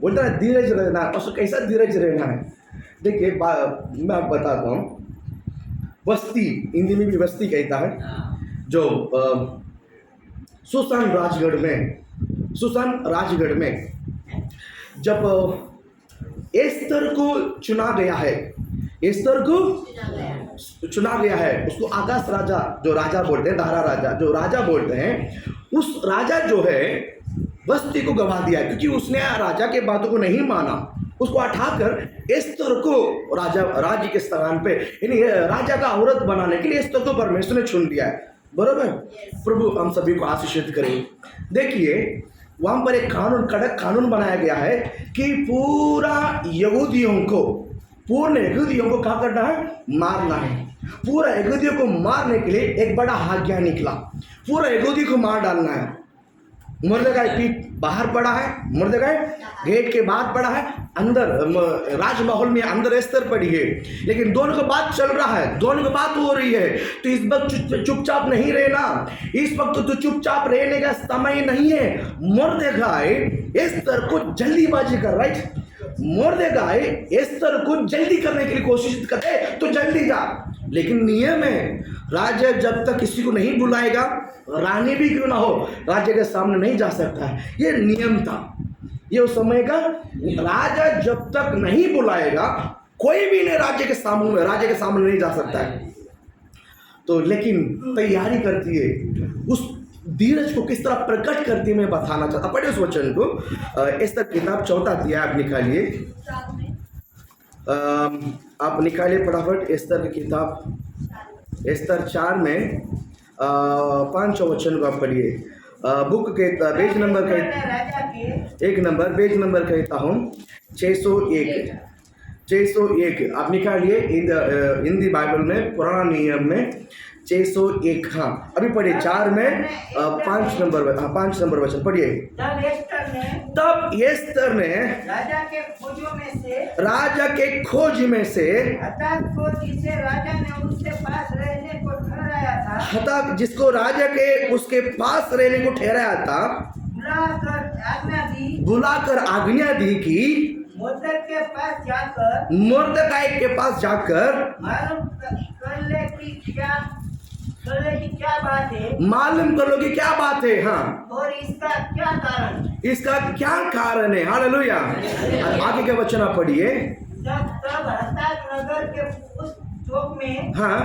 बोलता है धीरज रहना है, और कैसा धीरज रहना है? देखिए मैं आपको बताता हूँ, बस्ती, हिंदी में भी बस्ती कहता है, जो सुसान राजगढ़ में जब एस्तर को चुना गया है, उसको आकाश राजा जो राजा बोलते हैं, दारा राजा जो राजा बोलते हैं, उस राजा जो है बस्ती को गवा दिया, क्योंकि उसने राजा के बातों को नहीं माना। उसको हटाकर एस्तर को राज्य के स्थान पे, यानी राजा का औरत बनाने के लिए एस्तर को परमेश्वर ने चुन लिया है। बरोबर? प्रभु हम सभी को आशीषित करें। देखिए वहां पर एक कानून, कड़क कानून बनाया गया है कि पूर्ण यहूदियों को क्या करना है? मारना है। पूरा यहूदियों को मारने के लिए एक बड़ा आज्ञा निकला, पूरा यहूदी को मार डालना है। मुर्दगाय पीठ बाहर पड़ा है, मुर्दगाय गेट के बाहर पड़ा है, अंदर राजमहल में अंदर एस्तर पड़ी है। लेकिन दोनों का बात चल रहा है, दोनों की बात हो रही है। तो इस वक्त चुपचाप नहीं रहना, इस वक्त तो चुपचाप रहने का समय नहीं है। मुर्दगाय एस्तर को जल्दीबाजी कर, राइट, मुर्दगाय एस्तर को जल्दी करने के लिए कोशिश करे तो जल्दी जा। लेकिन नियम है, राजा जब तक किसी को नहीं बुलाएगा, रानी भी क्यों ना हो, राजा के सामने नहीं जा सकता है। ये नियम था, ये उस समय का। राजा जब तक नहीं बुलाएगा कोई भी नहीं राजा के सामने नहीं जा सकता है। तो लेकिन तैयारी करती है, उस धीरज को किस तरह प्रकट करती है मैं बताना चाहता। पढ़िए उस वचन को, एस्तर किताब 4 अध्याय आप निकालिए, आप निकालिए फटाफट एस्तर की किताब, एस्तर 4 में 5 वचन को आप पढ़िए। बुक के पेज नंबर का पेज नंबर कहता हूँ 601 आप निकालिए हिंदी बाइबल में, पुराना नियम में 601। हाँ अभी पढ़िए 4 में 5 नंबर वचन पढ़िए। तब एस्तर ने राजा के खोज में से हताक जिसको राजा के उसके पास रहने को ठहराया था, बुलाकर आज्ञा दी कि मुर्दगाय के पास जाकर मालूम कर लो कि क्या बात है। हाँ, और इसका क्या कारण है। हालेलुया। आगे के वचन आप पढ़िए। तब हताक नगर के उस चौक में, हाँ,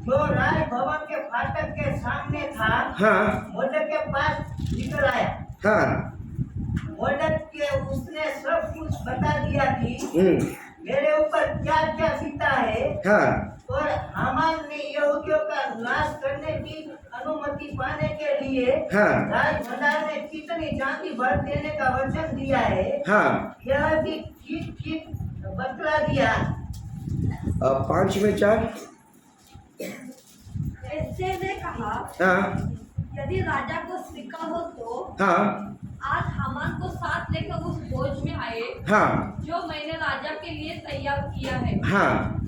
जो राज भवन के फाटक के सामने था, हाँ, मोर्दक के पास निकल आया। हाँ, मोर्दक के उसने सब कुछ बता दिया कि मेरे ऊपर क्या क्या बीता है। हाँ, और हामान ने यहूदियों का नाश करने की अनुमति पाने के लिए, हाँ, राज भंडार में कितनी चांदी भर देने का वचन दिया है। हाँ, यह भी ठीक बतला दिया। 5 में 4। एस्तेर ने कहा, हाँ, यदि राजा को स्वीकार हो तो हाँ, आज हामान को साथ लेकर उस भोज में आए, हाँ, जो मैंने राजा के लिए तैयार किया है। हाँ,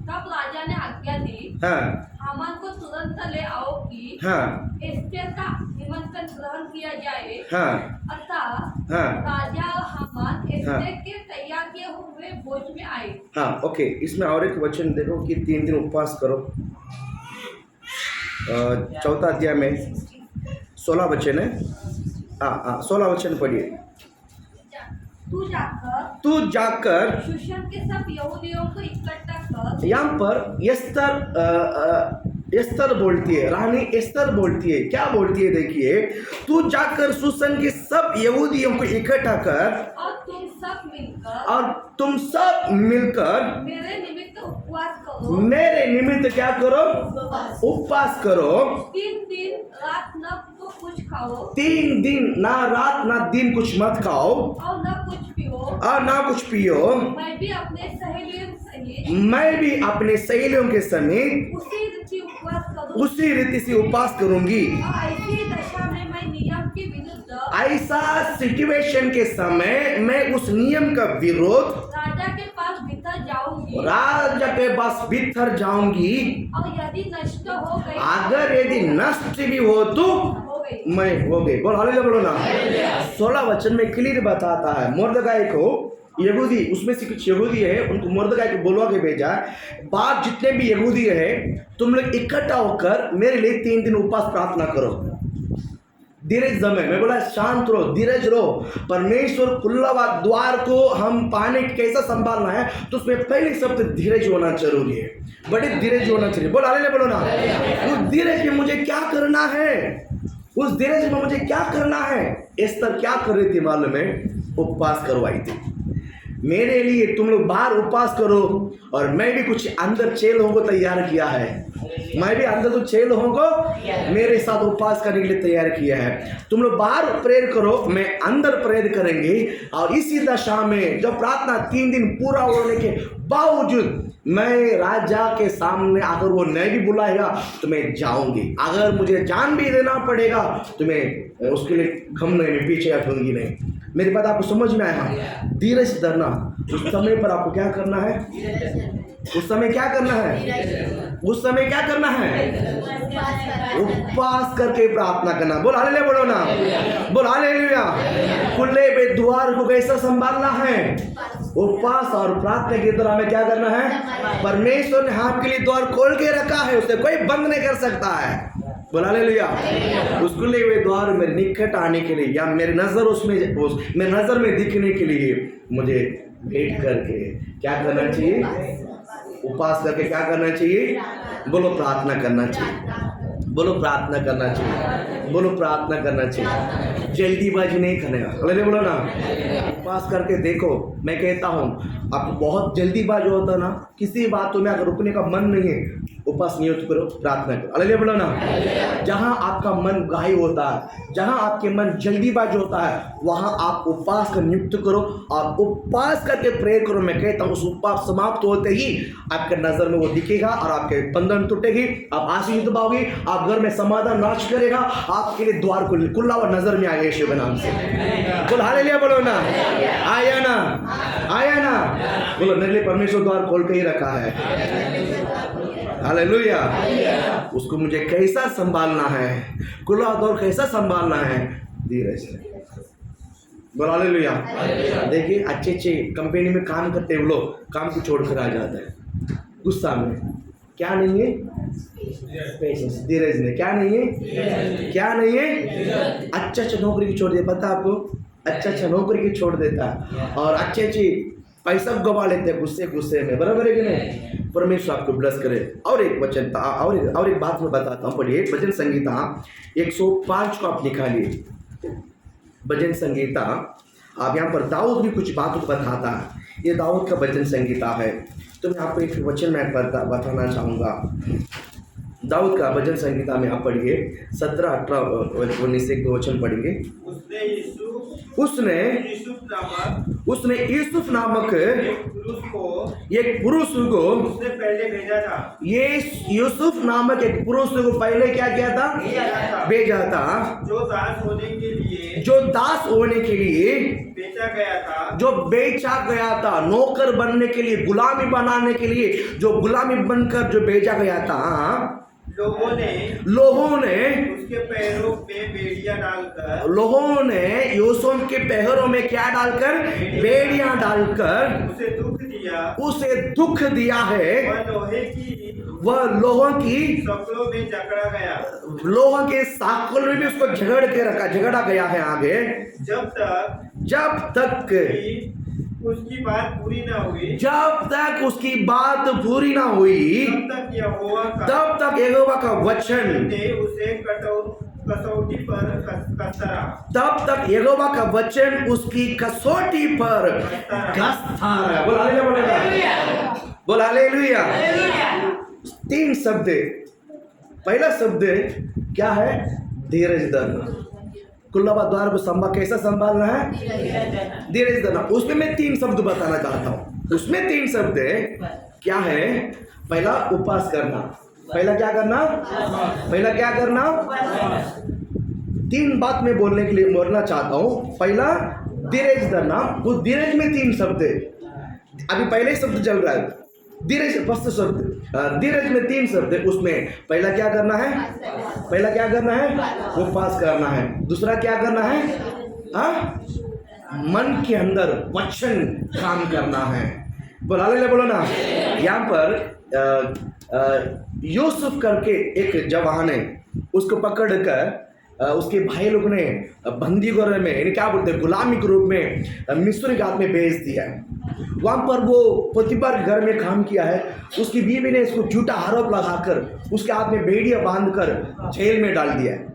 तब राजा ने आज्ञा दी, हाँ, हामान को तुरंत ले आओ कि हाँ, एस्तेर का निमंत्रण ग्रहण किया जाए। हाँ, अतः हाँ, राजा और हामान एस्तेर हाँ। के तैयार किए हुए भोज में आए। हाँ, ओके। इसमें और एक वचन देखो कि 3 दिन उपवास करो। 4 अध्याय में 16 वचन है। हाँ, 16 वचन पढ़िए। तू जाकर शूशन के सब यहूदियों को इकट्ठा कर। यहाँ पर एस्तर बोलती है, रानी एस्तर बोलती है, क्या बोलती है देखिए, तू जाकर शूशन के सब यहूदियों को इकट्ठा कर और तुम सब मिलकर मेरे निमित्त उपवास करो। मेरे निमित्त क्या करो? उपवास करो। 3 दिन रात न तो कुछ खाओ। 3 दिन ना रात ना दिन कुछ मत खाओ और न कुछ पियो। और ना कुछ पियो। मैं भी अपने सहेलियों के समेत उसी रीति से उपवास करूंगी। ऐसी दशा में मैं नियम के विरुद्ध, ऐसा सिचुएशन के समय मैं उस नियम का विरोध राजा के पास भीतर जाऊंगी। और यदि नष्ट हो गई, अगर यदि नष्ट भी हो तो मैं हो गई। बोल हालेलुया, बोलो ना। 16 वचन में क्लियर बताता है, मुर्दगाय को यहूदी, उसमें से कुछ यहूदी है, उनको मुर्दगाय को बुलवा के भेजा। बाप जितने भी यहूदी है, तुम लोग इकट्ठा होकर मेरे लिए 3 दिन उपवास प्रार्थना करो। धीरज जमे, मैं बोला शांत रहो, धीरज रहो। परमेश्वर खुला हुआ द्वार को हम पाने कैसा संभालना है, तो उसमें पहले शब्द धीरज होना जरूरी है। बड़े धीरज होना चाहिए। बोल हालेलुया, बोलो ना। उस धीरज में मुझे क्या करना है, उस धीरज में मुझे क्या करना है। एस्तर क्या कर रही थी मालूम है? उपवास करवाई थी मेरे लिए। तुम लोग बाहर उपवास करो और मैं भी कुछ अंदर 6 लोगों को तैयार किया है। मैं भी अंदर तो 6 लोगों को मेरे साथ उपवास करने के लिए तैयार किया है। तुम लोग बाहर प्रेयर करो, मैं अंदर प्रेयर करेंगे। और इसी दशा में जब प्रार्थना 3 दिन पूरा होने के बावजूद मैं राजा के सामने अगर वो नहीं भी बुलाएगा तो मैं जाऊंगी, अगर मुझे जान भी देना पड़ेगा तो मैं उसके लिए घम नहीं, मैं पीछे हटूंगी नहीं। मेरी बात आपको समझ में आया? धीरज धरना। उस समय पर आपको क्या करना है? उस समय क्या करना है? उस समय क्या करना है? उपवास करके प्रार्थना करना। बोल हालेलुया, बोलो ना, बोल हालेलुया। खुले हुए द्वार को कैसा संभालना है? उपवास और प्रार्थना के द्वारा हमें क्या करना है? परमेश्वर ने आपके लिए द्वार खोल के रखा है, उसे कोई बंद नहीं कर सकता है। बोल हालेलुया। उस खुले हुए द्वार मेरे निकट आने के लिए या मेरी नजर मेरे नजर में दिखने के लिए मुझे वेट करके क्या करना चाहिए? उपवास करके क्या करना चाहिए? बोलो प्रार्थना करना चाहिए। बोलो प्रार्थना करना चाहिए। बोलो प्रार्थना करना चाहिए। जल्दीबाजी नहीं करने का। बोलो ना, उपवास करके देखो। मैं कहता हूँ आपको बहुत जल्दीबाजी होता ना, किसी बातों में अगर रुकने का मन नहीं है, उपवास नियुक्त करो, प्रार्थना करो। हालेलुया बोलो ना। जहाँ आपका मन गायब होता है, जहाँ आपके मन जल्दीबाजी होता है, वहाँ आप उपवास का नियुक्त करो और उपवास करके प्रे करो। मैं कहता हूँ उस उपवास समाप्त होते ही आपके नजर में वो दिखेगा और आपके बंधन टूटेगी, आप आशीष पाओगे, आप घर में समाधान राज करेगा, आपके लिए द्वार खुला हुआ नजर में आएगा यीशु के नाम से। बोल हालेलुया बोलो ना। आया ना, आया ना। बोलो मेरे लिए परमेश्वर द्वार खोल के ही रखा है। हालेलुया। उसको मुझे कैसा संभालना है? खुला द्वार कैसा संभालना है? धीरज से। बोलो हालेलुया। देखिए अच्छे कंपनी में काम करते हैं लोग, काम को छोड़कर आ जाते हैं गुस्सा में। क्या नहीं है? पेशेंस, धीरज ने। क्या नहीं है? क्या नहीं है? अच्छा नौकरी की छोड़ देता, पता आपको? अच्छा नौकरी की छोड़ देता और अच्छी पैसा गवा लेते हैं गुस्से में। बराबर है कि नहीं? परमेश्वर आपको ब्लेस करे। और एक वचन और एक बात मैं बताता हूँ, पढ़िए भजन संगीता 105 को आप निकालिए। भजन संगीता, आप यहाँ पर दाऊद भी कुछ बातों को बताता है, ये दाऊद का भजन संगीता है। तो मैं आपको एक वचन मैं बताना चाहूँगा। दाऊद का भजन संगीता में आप पढ़िए 17, 18, 19 एक वचन पढ़ेंगे। उसने यूसुफ नामक एक पुरुष को उसने पहले भेजा था। ये यूसुफ नामक एक पुरुष को पहले क्या किया था? भेजा था। जो दास होने के लिए बेचा गया था, जो बेचा गया था, नौकर बनने के लिए, गुलामी बनाने के लिए, जो गुलामी बनकर जो भेजा गया था। लोगों ने उसके पैरों में बेड़ियां डालकर, लोगों ने यूसुफ के पैरों में क्या डालकर? बेड़ियां डालकर उसे दुख दिया है। वह लोगों की शक्लों में जकड़ा गया, लोगों के साकल में भी उसको झगड़ा गया है आगे। जब तक उसकी बात पूरी ना हुई, जब तक उसकी बात पूरी ना हुई, तब तक यहोवा का वचन उसे कसौटी पर कसता रहा। तब तक यहोवा का वचन उसकी कसौटी पर कसता रहा। बोल हालेलुया, बोल हालेलुया। 3 शब्द। पहला शब्द क्या है? धीरज धरना। खुला हुआ द्वार को कैसा संभालना है? धीरज धरना। उसमें मैं 3 शब्द बताना चाहता हूँ। उसमें 3 शब्द क्या है? पहला उपवास करना। पहला क्या करना? पहला क्या करना? 3 बात मैं बोलने के लिए बोलना चाहता हूँ। पहला धीरज धरना। उस धीरज में 3 शब्द। अभी पहले शब्द चल रहा है धीरज, फर्स्ट शब्द। धीरज में 3 शब्द। उसमें पहला क्या करना है? पहला क्या करना है? उपवास करना है। दूसरा क्या करना है? मन के अंदर वचन काम करना है। बोलो ना। यहाँ पर यूसुफ करके एक जवान है, उसको पकड़कर उसके भाई लोग ने बंदी घर में, यानी क्या बोलते हैं, गुलामी के रूप में मिस्र के हाथ में भेज दिया है। वहाँ पर वो पोतीफर के घर में काम किया है। उसकी बीवी ने इसको झूठा आरोप लगाकर उसके हाथ में बेड़ियां बांधकर जेल में डाल दिया है।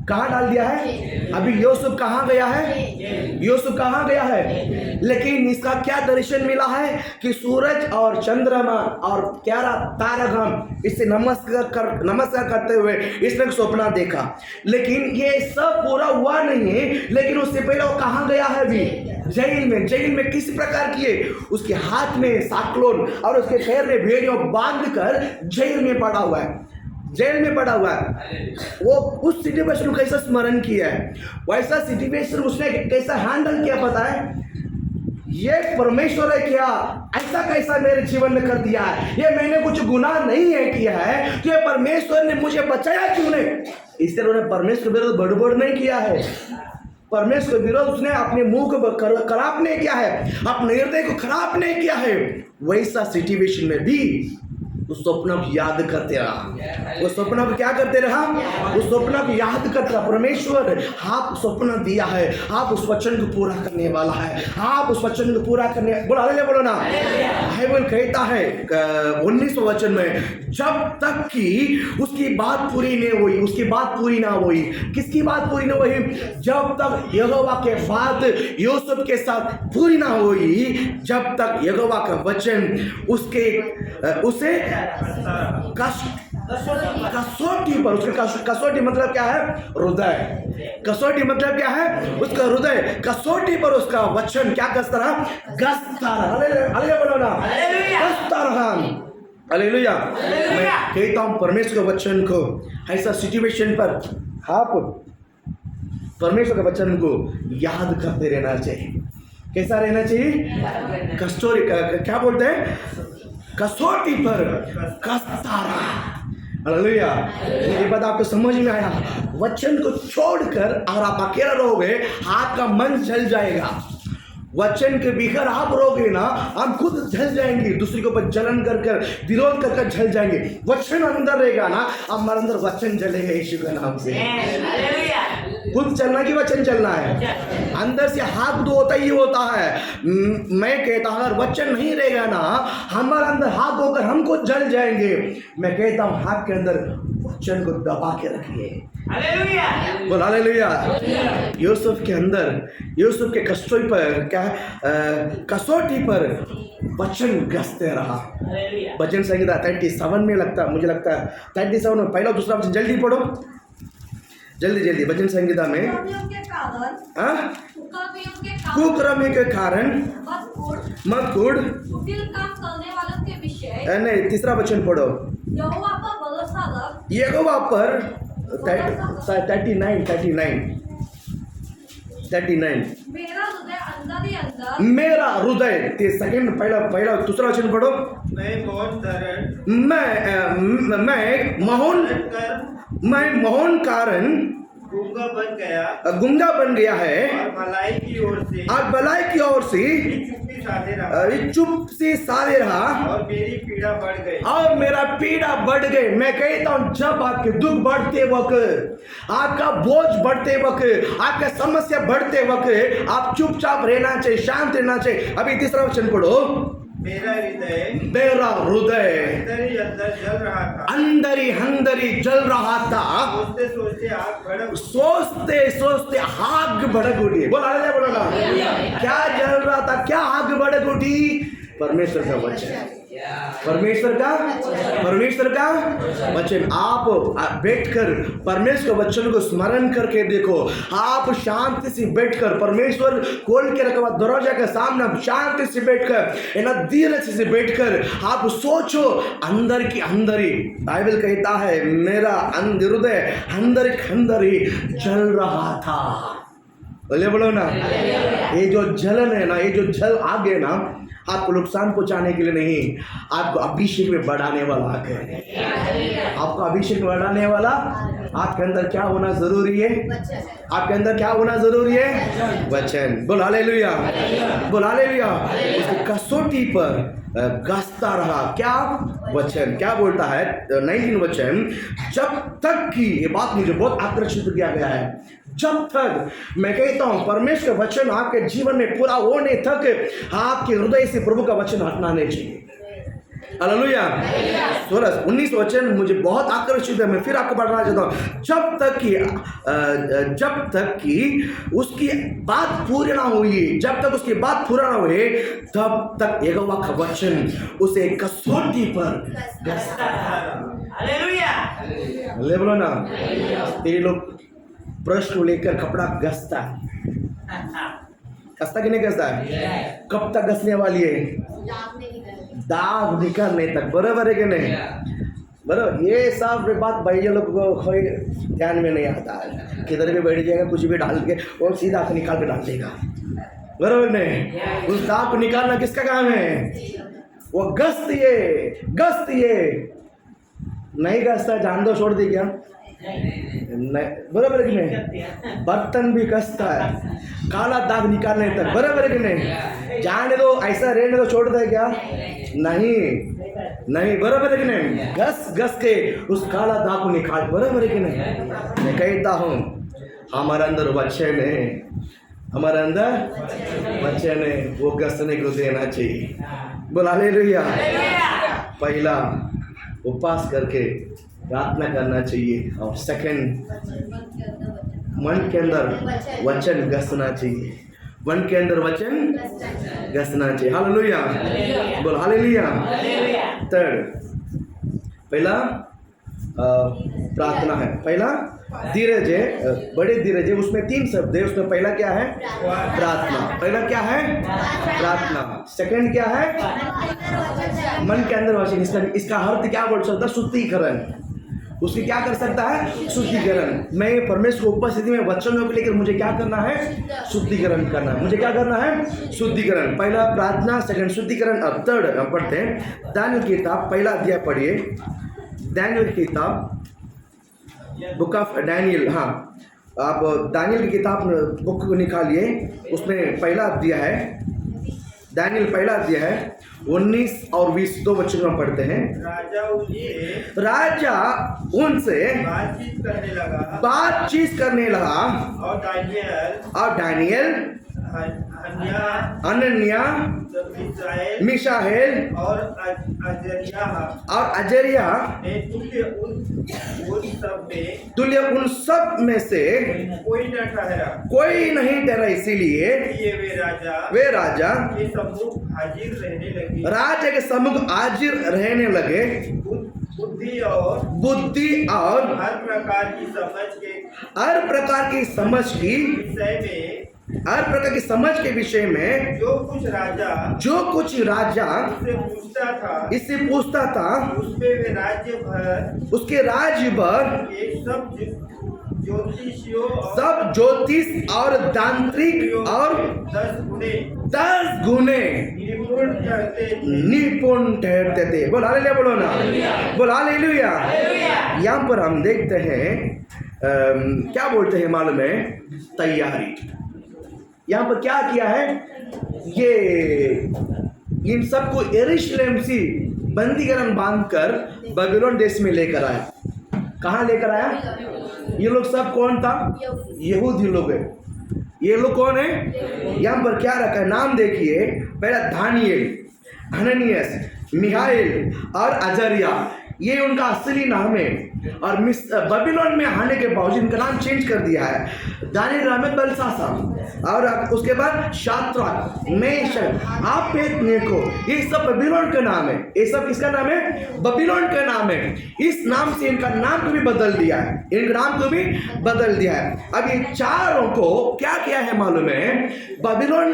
कहाँ डाल दिया है? अभी यूसुफ कहाँ गया है? यूसुफ कहाँ गया है? लेकिन इसका क्या दर्शन मिला है कि सूरज और चंद्रमा और 11 तारागण इससे नमस्कार करते हुए इसने सपना देखा। लेकिन ये सब पूरा हुआ नहीं है। लेकिन उससे पहले वो कहाँ गया है? अभी जेल में किस प्रकार किए, उसके हाथ में साकलोन और उसके पैर में भेड़ियों बांध कर जेल में पड़ा हुआ है, जेल में पड़ा हुआ है। वो उस सिचुएशन को कैसा स्मरण किया है, वैसा सिचुएशन उसने कैसा हैंडल किया पता है। ये परमेश्वर है क्या, ऐसा कैसा मेरे जीवन में कर दिया है, ये मैंने कुछ गुनाह नहीं है किया है, तो ये परमेश्वर ने मुझे बचाया क्यों नहीं। इसलिए उन्होंने परमेश्वर के विरुद्ध बड़बड़ नहीं किया है, परमेश्वर के विरुद्ध उसने अपने मुंह को खराब नहीं किया है, अपने हृदय को खराब नहीं किया है। वैसा सिचुएशन में भी उस स्वप्न को याद करते रहा, वो स्वप्न को क्या करते रहा, उस स्वप्न को याद करते रहा। परमेश्वर आप स्वप्न दिया है, आप उस वचन को पूरा करने वाला है, आप उस वचन को पूरा करने, बोलो हालेलुया, बोलो ना। बाइबल कहता है 19वें वचन में, जब तक कि उसकी बात पूरी नहीं हुई, उसकी बात पूरी ना हुई। किसकी बात पूरी ना हुई, जब तक यहोवा के बात यूसुफ के साथ पूरी ना हुई, जब तक यहोवा का वचन उसे कसौटी पर, उसके कसौटी मतलब क्या है, हृदय। कसौटी मतलब क्या है, उसका हृदय। कसौटी पर उसका वचन क्या कसता रहा, गसता रहा। हालेलुया बोलो ना, गसता रहा। हालेलुया। मैं कहता हूं परमेश्वर के वचन को ऐसा सिचुएशन पर आप परमेश्वर के वचन को याद करते रहना चाहिए। कैसा रहना चाहिए, कस्तूरी क्या बोलते हैं, कसौटी पर कसता रहा। हालेलुया। ये बात आपको समझ में आया, वचन को छोड़कर अगर आप अकेला रहोगे आपका मन जल जाएगा। वचन के बिगर आप रहोगे ना, हम खुद जल जाएंगे, दूसरे के ऊपर जलन कर कर विरोध कर कर जल जाएंगे। वचन अंदर रहेगा ना, हमारे अंदर वचन जलेगा यीशु के नाम से। खुद चलना कि वचन चलना है, अंदर से हाथ दो होता ही होता है। मैं कहता हूं अगर वचन नहीं रहेगा ना, हमारे अंदर हाथ धोकर हमको जल जाएंगे। मैं कहता हूं हाथ के अंदर वचन को दबा के रखिए। हालेलुया, बोल हालेलुया। यूसुफ के अंदर, यूसुफ के कसौटी पर क्या, कसौटी पर वचन गसते रहा। भजन संहिता 37 में लगता, मुझे लगता है 37 में पहला दूसरा वचन, जल्दी पढ़ो, जल्दी जल्दी। भजन संहिता में कुकर्मी के कारण मत कूद, कुटिल काम करने वालों के विषय, नहीं, तीसरा वचन पढ़ो, यहोवा पर भरोसा रख, यहोवा पर 39 मेरा हृदय अंदर ही अंदर, मेरा हृदय। सेकंड पहला दूसरा वचन पढ़ो, मैं मोहन कारण गुंगा बन गया है, और भलाई की ओर से चुप से सारे रहा, और मेरी पीड़ा बढ़ गई, और मेरा पीड़ा बढ़ गई। मैं कहता हूं जब आपके दुख बढ़ते वक्त, आपका बोझ बढ़ते वक्त, आपका समस्या बढ़ते वक्त, आप चुपचाप रहना चाहिए, शांत रहना चाहिए। अभी तीसरा वचन पढ़ो, मेरा हृदय अंदर ही अंदर ही जल रहा था, सोचते सोचते आग भड़क उठी। बोला बोलो ना, क्या जल रहा था, क्या आग भड़क उठी, परमेश्वर का वचन, परमेश्वर का वचन। आप बैठकर परमेश्वर के वचन को स्मरण करके देखो, आप शांति से बैठकर, परमेश्वर खोल के रखा दरवाजा के सामने शांति से बैठकर, ना धीरज से बैठकर आप सोचो, अंदर की अंदर ही बाइबल कहता है मेरा हृदय अंदर ही जल रहा था। बोलो ना, ये जो जलन है ना, ये जो जल आग है ना, आपको नुकसान पहुंचाने के लिए नहीं, आपको अभिषेक में बढ़ाने वाला आग है। आपको अभिषेक में बढ़ाने वाला, आपके अंदर क्या होना जरूरी है, आपके अंदर क्या होना जरूरी है, वचन। बोल हालेलुया, बोल हालेलुया। उसकी कसौटी पर गसता रहा, क्या वचन। क्या बोलता है 19 वचन, जब तक कि, ये बात मुझे बहुत आकर्षित किया गया है, जब तक, मैं कहता हूं परमेश्वर का वचन आपके जीवन में पूरा होने तक आपके हृदय से प्रभु का वचन हटना नहीं चाहिए। हालेलुया। 19 वचन मुझे बहुत आकर्षित है, मैं फिर आपको बढ़ाना चाहता हूं। जब तक कि उसकी बात पूरी ना हुई, जब तक उसकी बात पूरा ना हुई, तब तक यहोवा का वचन उसे कसौटी पर गसता रहा। हालेलुया, ले बोलो ना। ये लोग प्रश्न लेकर कपड़ा गसता है, कसता कि नहीं कसता है? कब तक घसने वाली है? दाग निकलने तक। बराबर है कि नहीं? बराबर। ये सब बात भाई लोग को कोई ध्यान में नहीं आता है। किधर भी बैठ जाएगा, कुछ भी डाल के और सीधा आंख निकाल के डाल देगा। बराबर नहीं? उस दाग को निकालना किसका काम है? वो गश्त ये नहीं गश्ता, जान दो, छोड़ दी क्या? नहीं। बराबर है कि नहीं? बर्तन भी कसता है काला दाग निकालने तक। बराबर है कि नहीं? जाने दो, ऐसा रहने दो, छोड़ दे क्या? नहीं। बराबर है कि नहीं? घस के उस काला दाग को निकाल। बराबर है कि नहीं? मैं कहता हूँ हमारे अंदर वचन है, हमारे अंदर वचन है, वो घसने को देना चाहिए। बोल हालेलुया। पहला उपवास करके प्रार्थना करना चाहिए, और सेकंड मन के अंदर वचन घसना चाहिए। मन के अंदर वचन घसना चाहिए। हालेलुया। बोल हालेलुया। थर्ड, पहला प्रार्थना है। पहला धीरज है, बड़े धीरज है। उसमें 3 शब्द है। उसमें पहला क्या है? प्रार्थना। पहला क्या है? प्रार्थना। सेकंड क्या है? मन के अंदर वचन। इसका अर्थ क्या बोल सकता है? शुद्धिकरण। उसकी क्या कर सकता है? शुद्धिकरण। मैं परमेश्वर को उपस्थिति में वचनों को लेकर मुझे क्या करना है? शुद्धिकरण करना है। मुझे क्या करना है? शुद्धिकरण। पहला प्रार्थना, सेकंड शुद्धिकरण। अब थर्ड हम पढ़ते हैं दानियल की किताब, पहला अध्याय पढ़िए। दानियल की किताब, बुक ऑफ डैनियल। हाँ, आप दानियल की किताब बुक को निकालिए, उसमें पहला अध्याय है, दानियल पहला अध्याय है। 19 और 20 दो वचन में पढ़ते हैं। राजा उनसे बातचीत करने लगा और दानियल, हनन्याह, मिशाएल और अजरिया तुल्य उन सब में से कोई नहीं ठहरा। इसीलिए वे राजा के सम्मुख हाजिर रहने लगे। बुद्धि और हर प्रकार की समझ के विषय में जो कुछ राजा इससे पूछता था, उसके राज्य भर सब ज्योतिष और तांत्रिक और 10 गुने निपुण ठहरते थे। बोल हालेलुया। बोलो ना, बोल हालेलुया। यहाँ पर हम देखते हैं क्या बोलते हैं मालूम है? तैयारी। यहाँ पर क्या किया है? ये इन सबको यरूशलेम से बंदीगृह बांधकर बाबिलोन देश में लेकर आया। कहाँ लेकर आया? ये लोग सब कौन था? यहूदी लोग है। ये लोग कौन है? यहाँ पर क्या रखा है? नाम देखिए। पहला दानियल, हनन्याह, मिशाएल और अजरिया, ये उनका असली नाम है। और बाबिलोन में आने के बावजूद इनका नाम चेंज कर दिया है। दानियल नाम है बेलशास्सर, और उसके बाद शाद्रक, मेशक, अबेदnego, ये सब बाबिलोन का नाम है। ये सब किसका नाम है? बाबिलोन का नाम है। इस नाम से इनका नाम को भी बदल दिया है। इनका नाम को भी बदल दिया है। अब ये चारों को क्या किया है मालूम है? बाबिलोन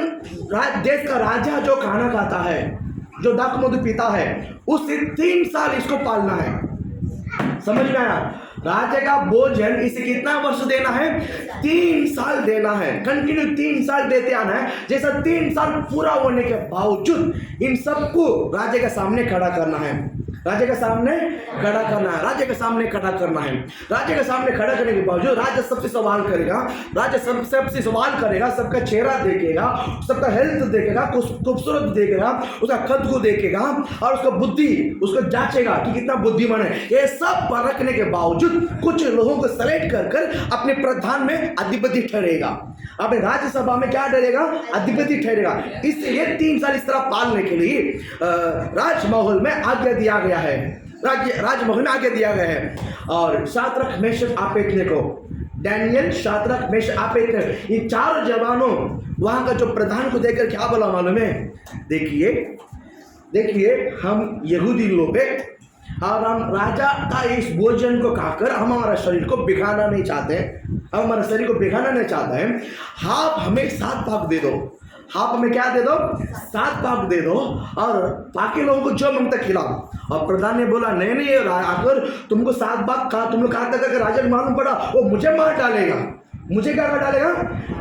देश का राजा जो खाना खाता है, जो दाख मधु पीता है, उससे 3 साल इसको पालना है। समझ में आया? राजा का भोजन इसे कितना वर्ष देना है? 3 साल देना है। कंटिन्यू 3 साल देते आना है। जैसा 3 साल पूरा होने के बावजूद इन सबको राजा के सामने खड़ा करना है। राजा के सामने खड़ा करना है। राजा के सामने खड़ा करना है। राजा के सामने खड़ा करने के बावजूद राजा सबसे सवाल करेगा। राजा सबसे सवाल करेगा, सबका चेहरा देखेगा, सबका हेल्थ देखेगा, खूबसूरत देखेगा, उसका कद को देखेगा और उसका बुद्धि उसको जांचेगा कि कितना बुद्धिमान है। ये सब परखने के बावजूद कुछ लोगों को सेलेक्ट कर अपने प्रधान में अधिपति ठहरेगा। अपने राज्यसभा में क्या ठहरेगा? अधिपति ठहरेगा। इसलिए 3 साल इस तरह पालने के लिए राजमहल में आज्ञा दिया गया है। राजमहल में आज्ञा दिया गया है। और शाद्रक, मेशक, अबेदnego, दानियल, शाद्रक, मेशक, अबेदnego, ये 4 जवानों वहां का जो प्रधान को देखकर क्या बोला मालूम है? देखिए हम यहूदी लोग हैं और हम राजा का इस भोजन को खाकर हम हमारा शरीर को बिगाड़ना नहीं चाहते हैं। हम हमारे शरीर को बिगाड़ना नहीं चाहते हैं। आप हमें 7 भाग दे दो। आप हमें क्या दे दो, 7 भाग दे दो और बाकी लोगों को जो मांगता खिलाओ। और प्रधान ने बोला नहीं नहीं, अगर तुमको 7 भाग खा तुम लोग खाता करके राजा को मालूम पड़ा वो मुझे मार डालेगा, मुझे क्या कर डालेगा,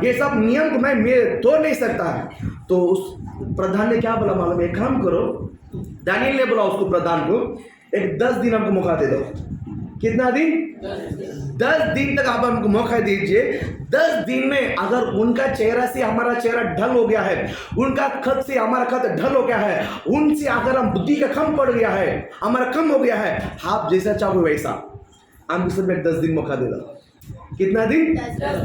ये सब नियम को मैं तोड़ नहीं सकता है। तो उस प्रधान ने क्या बोला मालूम, एक काम करो, दानियल ने बोला उसको प्रधान को, एक 10 दिन हमको मौका दे दो। कितना दिन? 10 दिन तक आप हमको मौका दीजिए। 10 दिन में अगर उनका चेहरा से हमारा चेहरा ढल हो गया है, उनका खत से हमारा खत ढल हो गया है, उनसे अगर हम बुद्धि का कम पड़ गया है, हमारा कम हो गया है, आप जैसा चाहो वैसा, हम सिर्फ 10 दिन मौका दे दो। कितना दिन?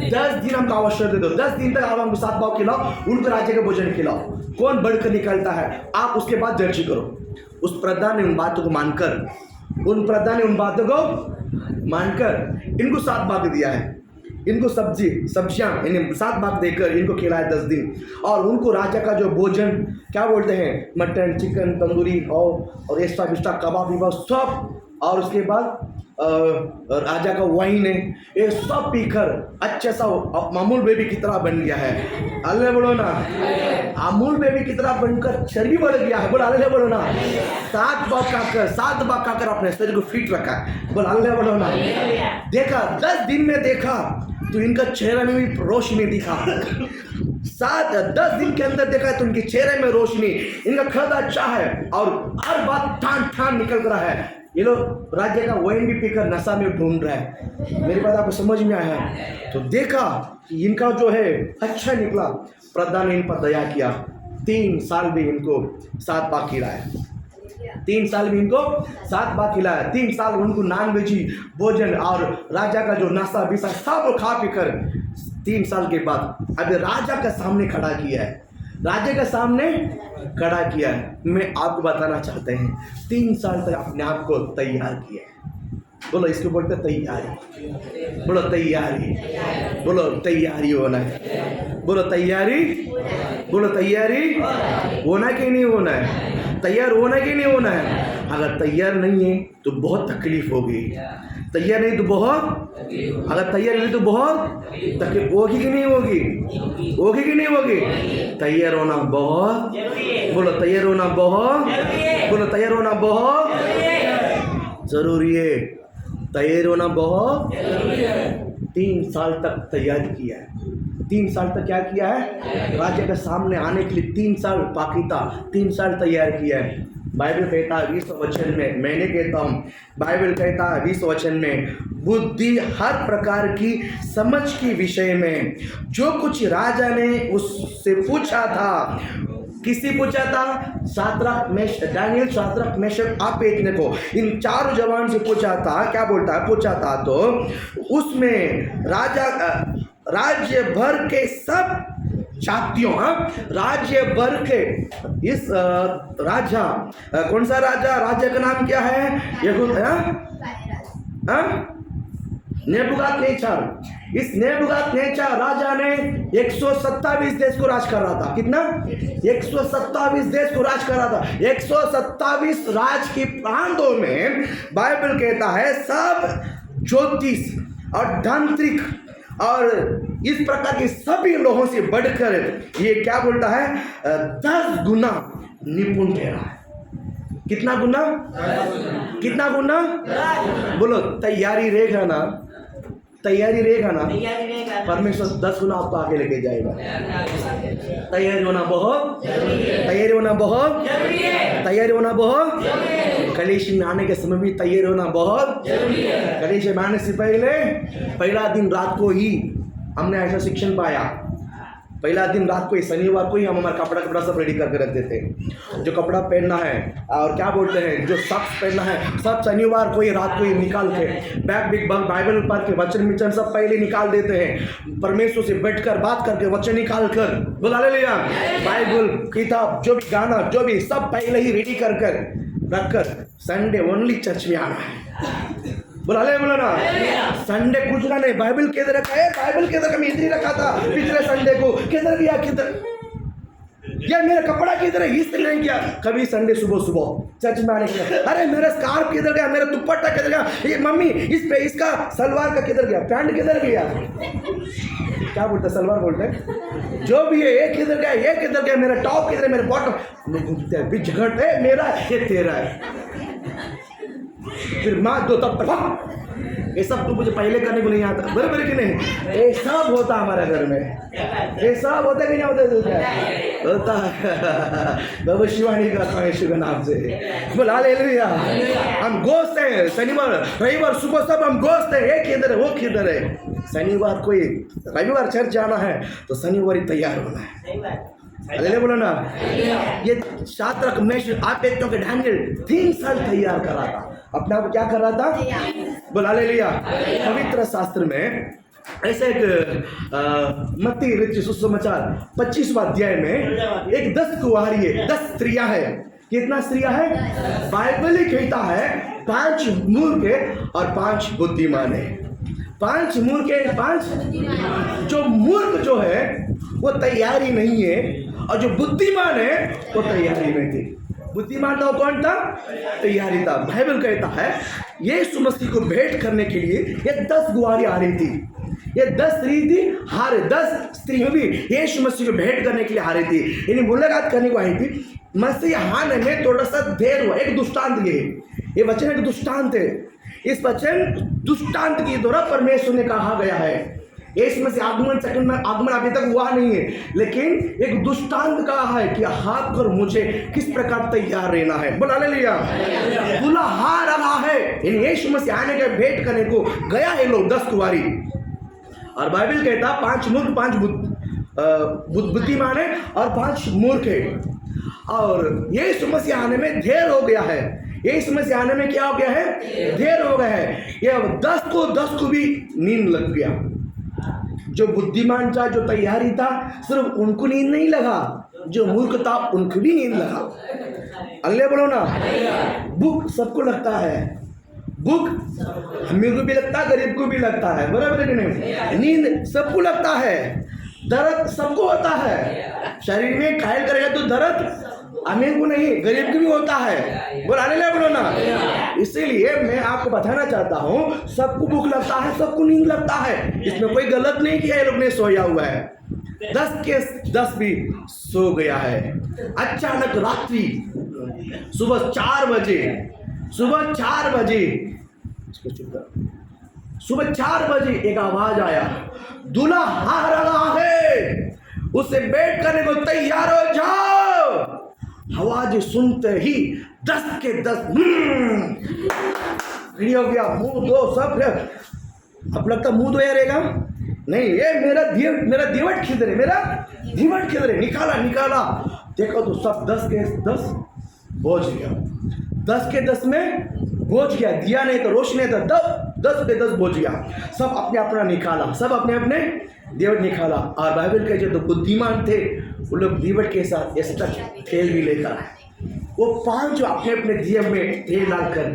10 दिन हमको आवश्यक दे दो। 10 दिन तक आप हमको 7 भाव खिलाओ, उनको राज्य का भोजन खिलाओ। कौन बढ़कर निकलता है आप उसके बाद जज करो। उस प्रधान ने उन बातों को मानकर, उन प्रधान ने उन बातों को मानकर इनको 7 भाग दिया है। इनको सब्जियां इन्हें 7 भाग देकर इनको खिलाया 10 दिन। और उनको राजा का जो भोजन क्या बोलते हैं, मटन, चिकन, तंदूरी और एक्स्ट्रा बिस्ट्रा कबाब विबाब सब, और उसके बाद राजा का वाइन है, ये सब पीकर अच्छा सा अमूल बेबी की तरह बन गया है। अल्लाह बोलो ना, अमूल बेबी की तरह बनकर चर्बी बढ़ गया है। बोलो अल्लाह बोलो ना। 7 भाग खाकर अपने शरीर को फिट रखा है। बोलो अल्लाह बोलो ना। देखा 10 दिन में देखा तो इनका चेहरा में भी रोशनी दिखा। 10 दिन के अंदर देखा तो उनके चेहरे में रोशनी, इनका खत अच्छा है और हर बात ठान निकल रहा है। ये लोग राज्य का वाइन भी पीकर नशा में ढूंढ रहा है। मेरी बात आपको समझ में आया? तो देखा कि इनका जो है अच्छा निकला। प्रधान ने इन पर दया किया। 3 साल भी इनको 7 भाग खिलाया। 3 साल में इनको 7 भाग खिलाया। 3 साल उनको नॉन वेजी भोजन और राजा का जो नशा बिशा सब खा पी कर 3 साल के बाद अभी राजा के सामने खड़ा किया है। राजा के सामने खड़ा किया है। मैं आपको बताना चाहते हैं 3 साल तक अपने आप को तैयार किया है। बोलो इसको बोलते तैयारी। बोलो तैयारी। बोलो तैयारी होना है। बोलो तैयारी। बोलो तैयारी होना कि नहीं होना है? तैयार होना कि नहीं होना है? अगर तैयार नहीं है तो बहुत तकलीफ होगी। तैयार नहीं तो बहुत, अगर तैयार नहीं तो बहुत तकलीफ होगी कि नहीं होगी? होगी कि नहीं होगी? तैयार होना बहुत, बोलो तैयार होना बहुत, बोलो तैयार होना बहुत जरूरी है। तैयार होना बहुत 3 साल तक तैयारी किया है। 3 साल तक क्या किया है? राज्य के सामने आने के लिए 3 साल बाकी था। 3 साल तैयार किया है। बाइबल कहता है 20 वचन में, मैंने कहता हूँ बाइबल कहता है 20 वचन में, बुद्धि हर प्रकार की समझ के विषय में जो कुछ राजा ने उससे पूछा था। किसी पूछा था? दानियल, शाद्रक, मेशक, अबेदनगो, इन 4 जवान से पूछा था। क्या बोलता है? पूछा था तो उसमें राज्य भर के सब जातियों, राज्य भर के इस राजा, कौन सा राजा? राज्य का नाम क्या है? नेबुकदनेस्सर। इस नेबुकदनेस्सर राजा ने 127 देश को राज कर रहा था। कितना? 127 देश को राज कर रहा था। 127 राज की प्रांतों में बाइबल कहता है सब ज्योतिष और तांत्रिक और इस प्रकार के सभी लोगों से बढ़कर ये क्या बोलता है? 10 गुना निपुण ठहरा है। कितना गुना? कितना गुना? बोलो तैयारी रहेगा ना, तैयारी रहेगा ना, परमेश्वर 10 गुना आपको आगे लेके जाएगा। तैयारी होना बहुत, तैयारी होना बहुत, तैयारी होना बहुत। कलीसिया में आने के समय भी तैयार होना बहुत। कलीसिया में आने से पहले पहला दिन रात को ही हमने ऐसा शिक्षण पाया। पहला दिन रात को ही, शनिवार को ही हम हमारा कपड़ा सब रेडी करके रख देते हैं। जो कपड़ा पहनना है और क्या बोलते हैं जो सॉक्स पहनना है सब शनिवार को ही रात को ही निकाल के बैग बाइबल पढ़ के वचन सब पहले निकाल देते हैं। परमेश्वर से बैठकर बात करके वचन निकाल कर बोला ले लिया, बाइबल किताब जो भी गाना जो भी सब पहले ही रेडी कर रखकर संडे ओनली चर्च में आना है। बोला ले बोला ना, संडे कुछ ना नहीं, बाइबल किधर रखा है? बाइबल किधर का मैं इधर रखा था पिछले संडे को, किधर गया? किधर या मेरा कपड़ा किधर है, इस्त्री नहीं किया। कभी संडे सुबह सुबह चर्च में आने के लिए, अरे मेरा स्कार्फ किधर गया, मेरा दुपट्टा किधर गया, ये मम्मी इस पे इसका सलवार का किधर गया, पैंट किधर गया, क्या बोलते सलवार बोलते हैं, जो भी है ये किधर गया, ये किधर गया, मेरा टॉप किधर है, मेरे बॉटम में घूमते हैं, बीच झगड़ते हैं, मेरा ये तेरा है। फिर माँ दो तब ये सब तो मुझे पहले करने को नहीं आता, बराबर कि नहीं? ये सब होता हमारे घर में, ये सब होता कि नहीं होता? होता है। भविष्यवाणी करता है यीशु के नाम से, बोल हालेलुया। हम गोश्त हैं, शनिवार रविवार सुबह सब हम गोश्त हैं, ये किधर है वो किधर है। शनिवार कोई रविवार चर्च जाना है तो शनिवार ही तैयार होना है, अरे बोलो ना। ये शाद्रक मेशक आबेदनगो के डैनियल 3 साल तैयार कर रहा था, अपने आप क्या कर रहा था, बोल हालेलुया। पवित्र शास्त्र में ऐसे एक मत्ती रचित सुसमाचार 25वां अध्याय में एक 10 कुंवारी है, 10 स्त्रियां है। कितना स्त्रियां है? बाइबल ही कहता है 5 मूर्ख है और 5 बुद्धिमान है। 5 मूर्ख है, 5 जो मूर्ख जो है वो तैयारी नहीं है, और जो बुद्धिमान है वो तैयारी में थी। बुद्धिमान था कौन था? तैयारी था। बाइबल कहता है यीशु मसीह को भेंट करने के लिए ये 10 गुआरी आ रही थी, ये 10 स्त्री थी, हारे 10 स्त्रियों भी यीशु मसीह को भेंट करने के लिए आ रही थी, यानी मुलाकात करने को आई थी। मसीह आने में थोड़ा सा देर हुआ। एक दुष्टांत ये वचन एक दुष्टांत है। इस वचन दुष्टांत के द्वारा परमेश्वर ने कहा गया है। यीशु मसीह आगमन सेकंड में आगमन अभी तक हुआ नहीं है, लेकिन एक दुष्टांत कहा है कि हाथ पर मुझे किस प्रकार तैयार रहना है। बोल हालेलुया। दूल्हा आ रहा है, यीशु मसीह आने के भेंट करने को गया है लोग 10 कुंवारी, और बाइबल कहता 5 मूर्ख 5 बुद्धिमान है और 5 मूर्ख है। और यीशु मसीह आने में देर हो गया है। यीशु मसीह आने में क्या हो गया है? देर हो गया है। ये 10 को भी नींद लग गया। जो बुद्धिमान था, जो तैयारी था, सिर्फ उनको नींद नहीं लगा, जो मूर्ख था उनको भी नींद लगा। अगले बोलो ना, भूख सबको लगता है, भूख अमीर को भी लगता है, गरीब को भी लगता है, बराबर है कि नहीं? नींद सबको लगता है, दर्द सबको होता है। शरीर में घायल करेगा तो दर्द अमीर को नहीं, गरीब को भी होता है। बोल हालेलुया बोलो ना। इसीलिए मैं आपको बताना चाहता हूँ, सबको भूख लगता है, सबको नींद लगता है, इसमें कोई गलत नहीं किया। ये लोग ने सोया हुआ है, 10 के 10 भी सो गया है। अचानक रात्रि सुबह 4 बजे सुबह 4 बजे एक आवाज आया, दूल्हा आ रहा है, उसे बैठ करने को तैयार हो जाओ। आवाज सुनते ही 10 के 10 खड़ी हो गया, मुंह दो सब। अब लगता मुंह धोया रहेगा, नहीं, ये मेरा दीवट किधर है, मेरा दीवट किधर है, निकाला। देखो तो सब 10 के 10 बोझ गया, 10 के 10 में बोझ गया। दिया नहीं तो रोशनी था, 10 के 10 बोझ गया। सब अपने अपना निकाला, सब अपने अपने दीवट निकाला। और बाइबल के जो बुद्धिमान थे वो लोग दीवट के साथ एक्स्ट्रा तेल भी लेकर, वो 5 अपने अपने दिया में तेल डालकर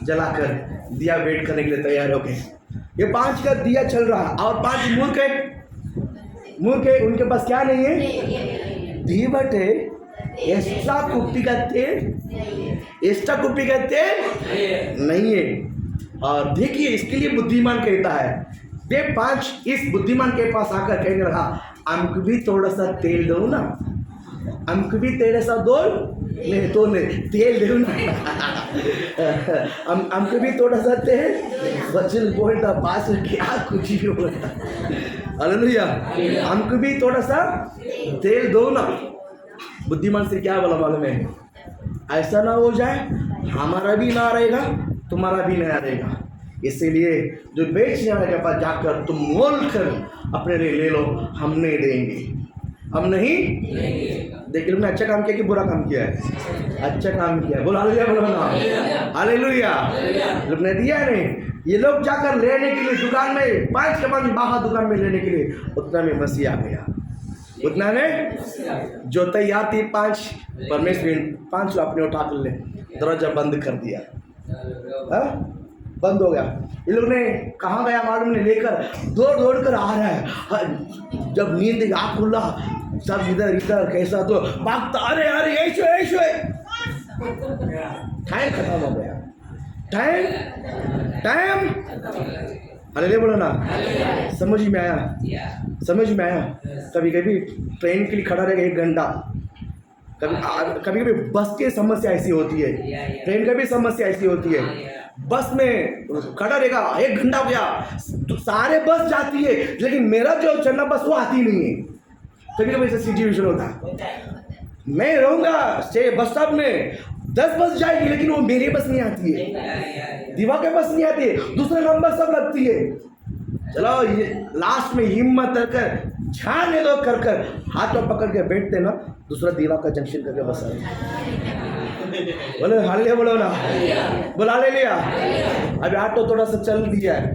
जलाकर दिया वेट करने के लिए तैयार हो गए। ये 5 का दिया चल रहा है, और 5 मूर्ख है, उनके पास क्या नहीं है? दीवट है, एक्स्ट्रा कुप्पी का तेल नहीं है। और देखिए, इसके लिए बुद्धिमान कहता है, वे 5 इस बुद्धिमान के पास आकर कहने लगा, हमको भी थोड़ा सा तेल दो ना, हमको भी थोड़ा सा दो, नहीं तो नहीं तेल दो ना, हमको भी थोड़ा सा तेल। वचन बोलता पास क्या कुछ ही बोलता, हालेलुया, हमको भी थोड़ा सा तेल दो ना। बुद्धिमान से क्या बोला मालूम है? ऐसा ना हो जाए हमारा भी ना रहेगा, तुम्हारा भी ना रहेगा। इसीलिए जो बेचने वाले के पास जाकर तुम मोल कर अपने लिए ले लो, हम नहीं देंगे, हम नहीं देखिए। लोग ने अच्छा काम किया कि बुरा काम किया है? अच्छा काम किया है। बोलो हालेलुया बोलो ना, हालेलुया। लोग ने दिया नहीं, ये लोग जाकर लेने के लिए दुकान में 5 के 5 बाहर दुकान में लेने के लिए, उतना में मसीह आ गया। उतना में जो तैयार थी 5 परमेश्वर 5 अपने उठा कर ले, दरवाजा बंद कर दिया। बंद हो गया। ये लोग ने कहाँ गया मालूम नहीं, लेकर दौड़ दौड़ कर आ रहा है। जब नींद आँख खुला सब इधर इधर कैसा तो भागता, अरे अरे ऐशो टाइम खत्म हो गया। टाइम अरे बोलो ना, समझ में आया। कभी कभी ट्रेन के लिए खड़ा रहेगा 1 घंटा, कभी बस की समस्या ऐसी होती है, ट्रेन का भी समस्या ऐसी होती है। बस में खड़ा रहेगा 1 घंटा हो गया, तो सारे बस जाती है लेकिन मेरा जो चलना बस वो आती नहीं है। कभी कभी ऐसा सिचुएशन होता है। मैं रहूँगा बस स्टॉप में, 10 बस जाएगी लेकिन वो मेरी बस नहीं आती है, दीवा के बस नहीं आती है, दूसरा नंबर सब लगती है। चलो ये लास्ट में हिम्मत कर छाने दो कर हाथ में पकड़ के बैठते ना, दूसरा दीवा का जंक्शन करके बस आए। बोले हाले बोलो ना, बुला ले लिया। अभी ऑटो थोड़ा सा चल दिया है,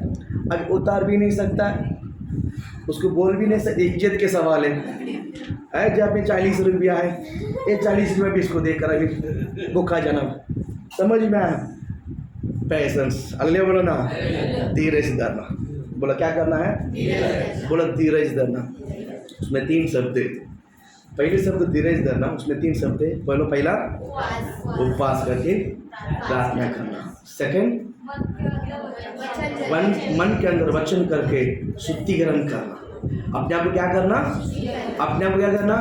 अभी उतार भी नहीं सकता, उसको बोल भी नहीं सकते, इज्जत के सवाल है। जब में 40 रुपया है, ये 40 रुपये भी इसको देकर अभी भूखा जन्म। समझ में आया? पैसेंस, अगले बोलो ना, धीरज धरना। बोला क्या करना है? बोला धीरज धरना। उसमें 3 शब्द है। पहले शब्द धीरज धरना, उसमें 3 शब्द है। पहला उपवास करके प्रार्थना करना। सेकंड मन के अंदर वचन करके शुद्धिकरण करना। अपने आप को क्या करना?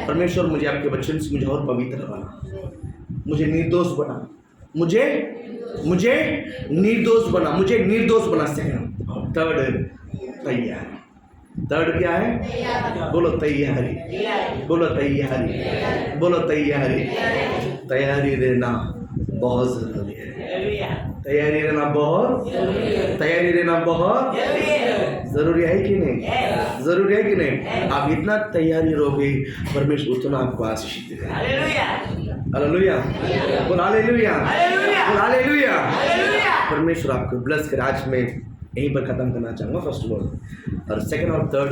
परमेश्वर मुझे आपके वचन से मुझे और पवित्र बना, मुझे निर्दोष बना, मुझे निर्दोष बना। सेकंड। थर्ड तैयारी। थर्ड क्या है? बोलो तैयारी। तैयारी रहना बहुत जरूरी है। तैयारी रहना बहुत जरूरी है कि नहीं? जरूरी है कि नहीं? आप इतना तैयारी रहोगे, परमेश्वर उतना आपको आशीष देगा। हालेलुया। बोल हालेलुया। परमेश्वर आपको ब्लेस करे। आज मैं यहीं पर खत्म करना चाहूँगा फर्स्ट वर्ड, और सेकंड और थर्ड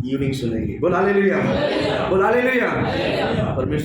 इवनिंग सुनेंगे। बोल हालेलुया। परमेश्वर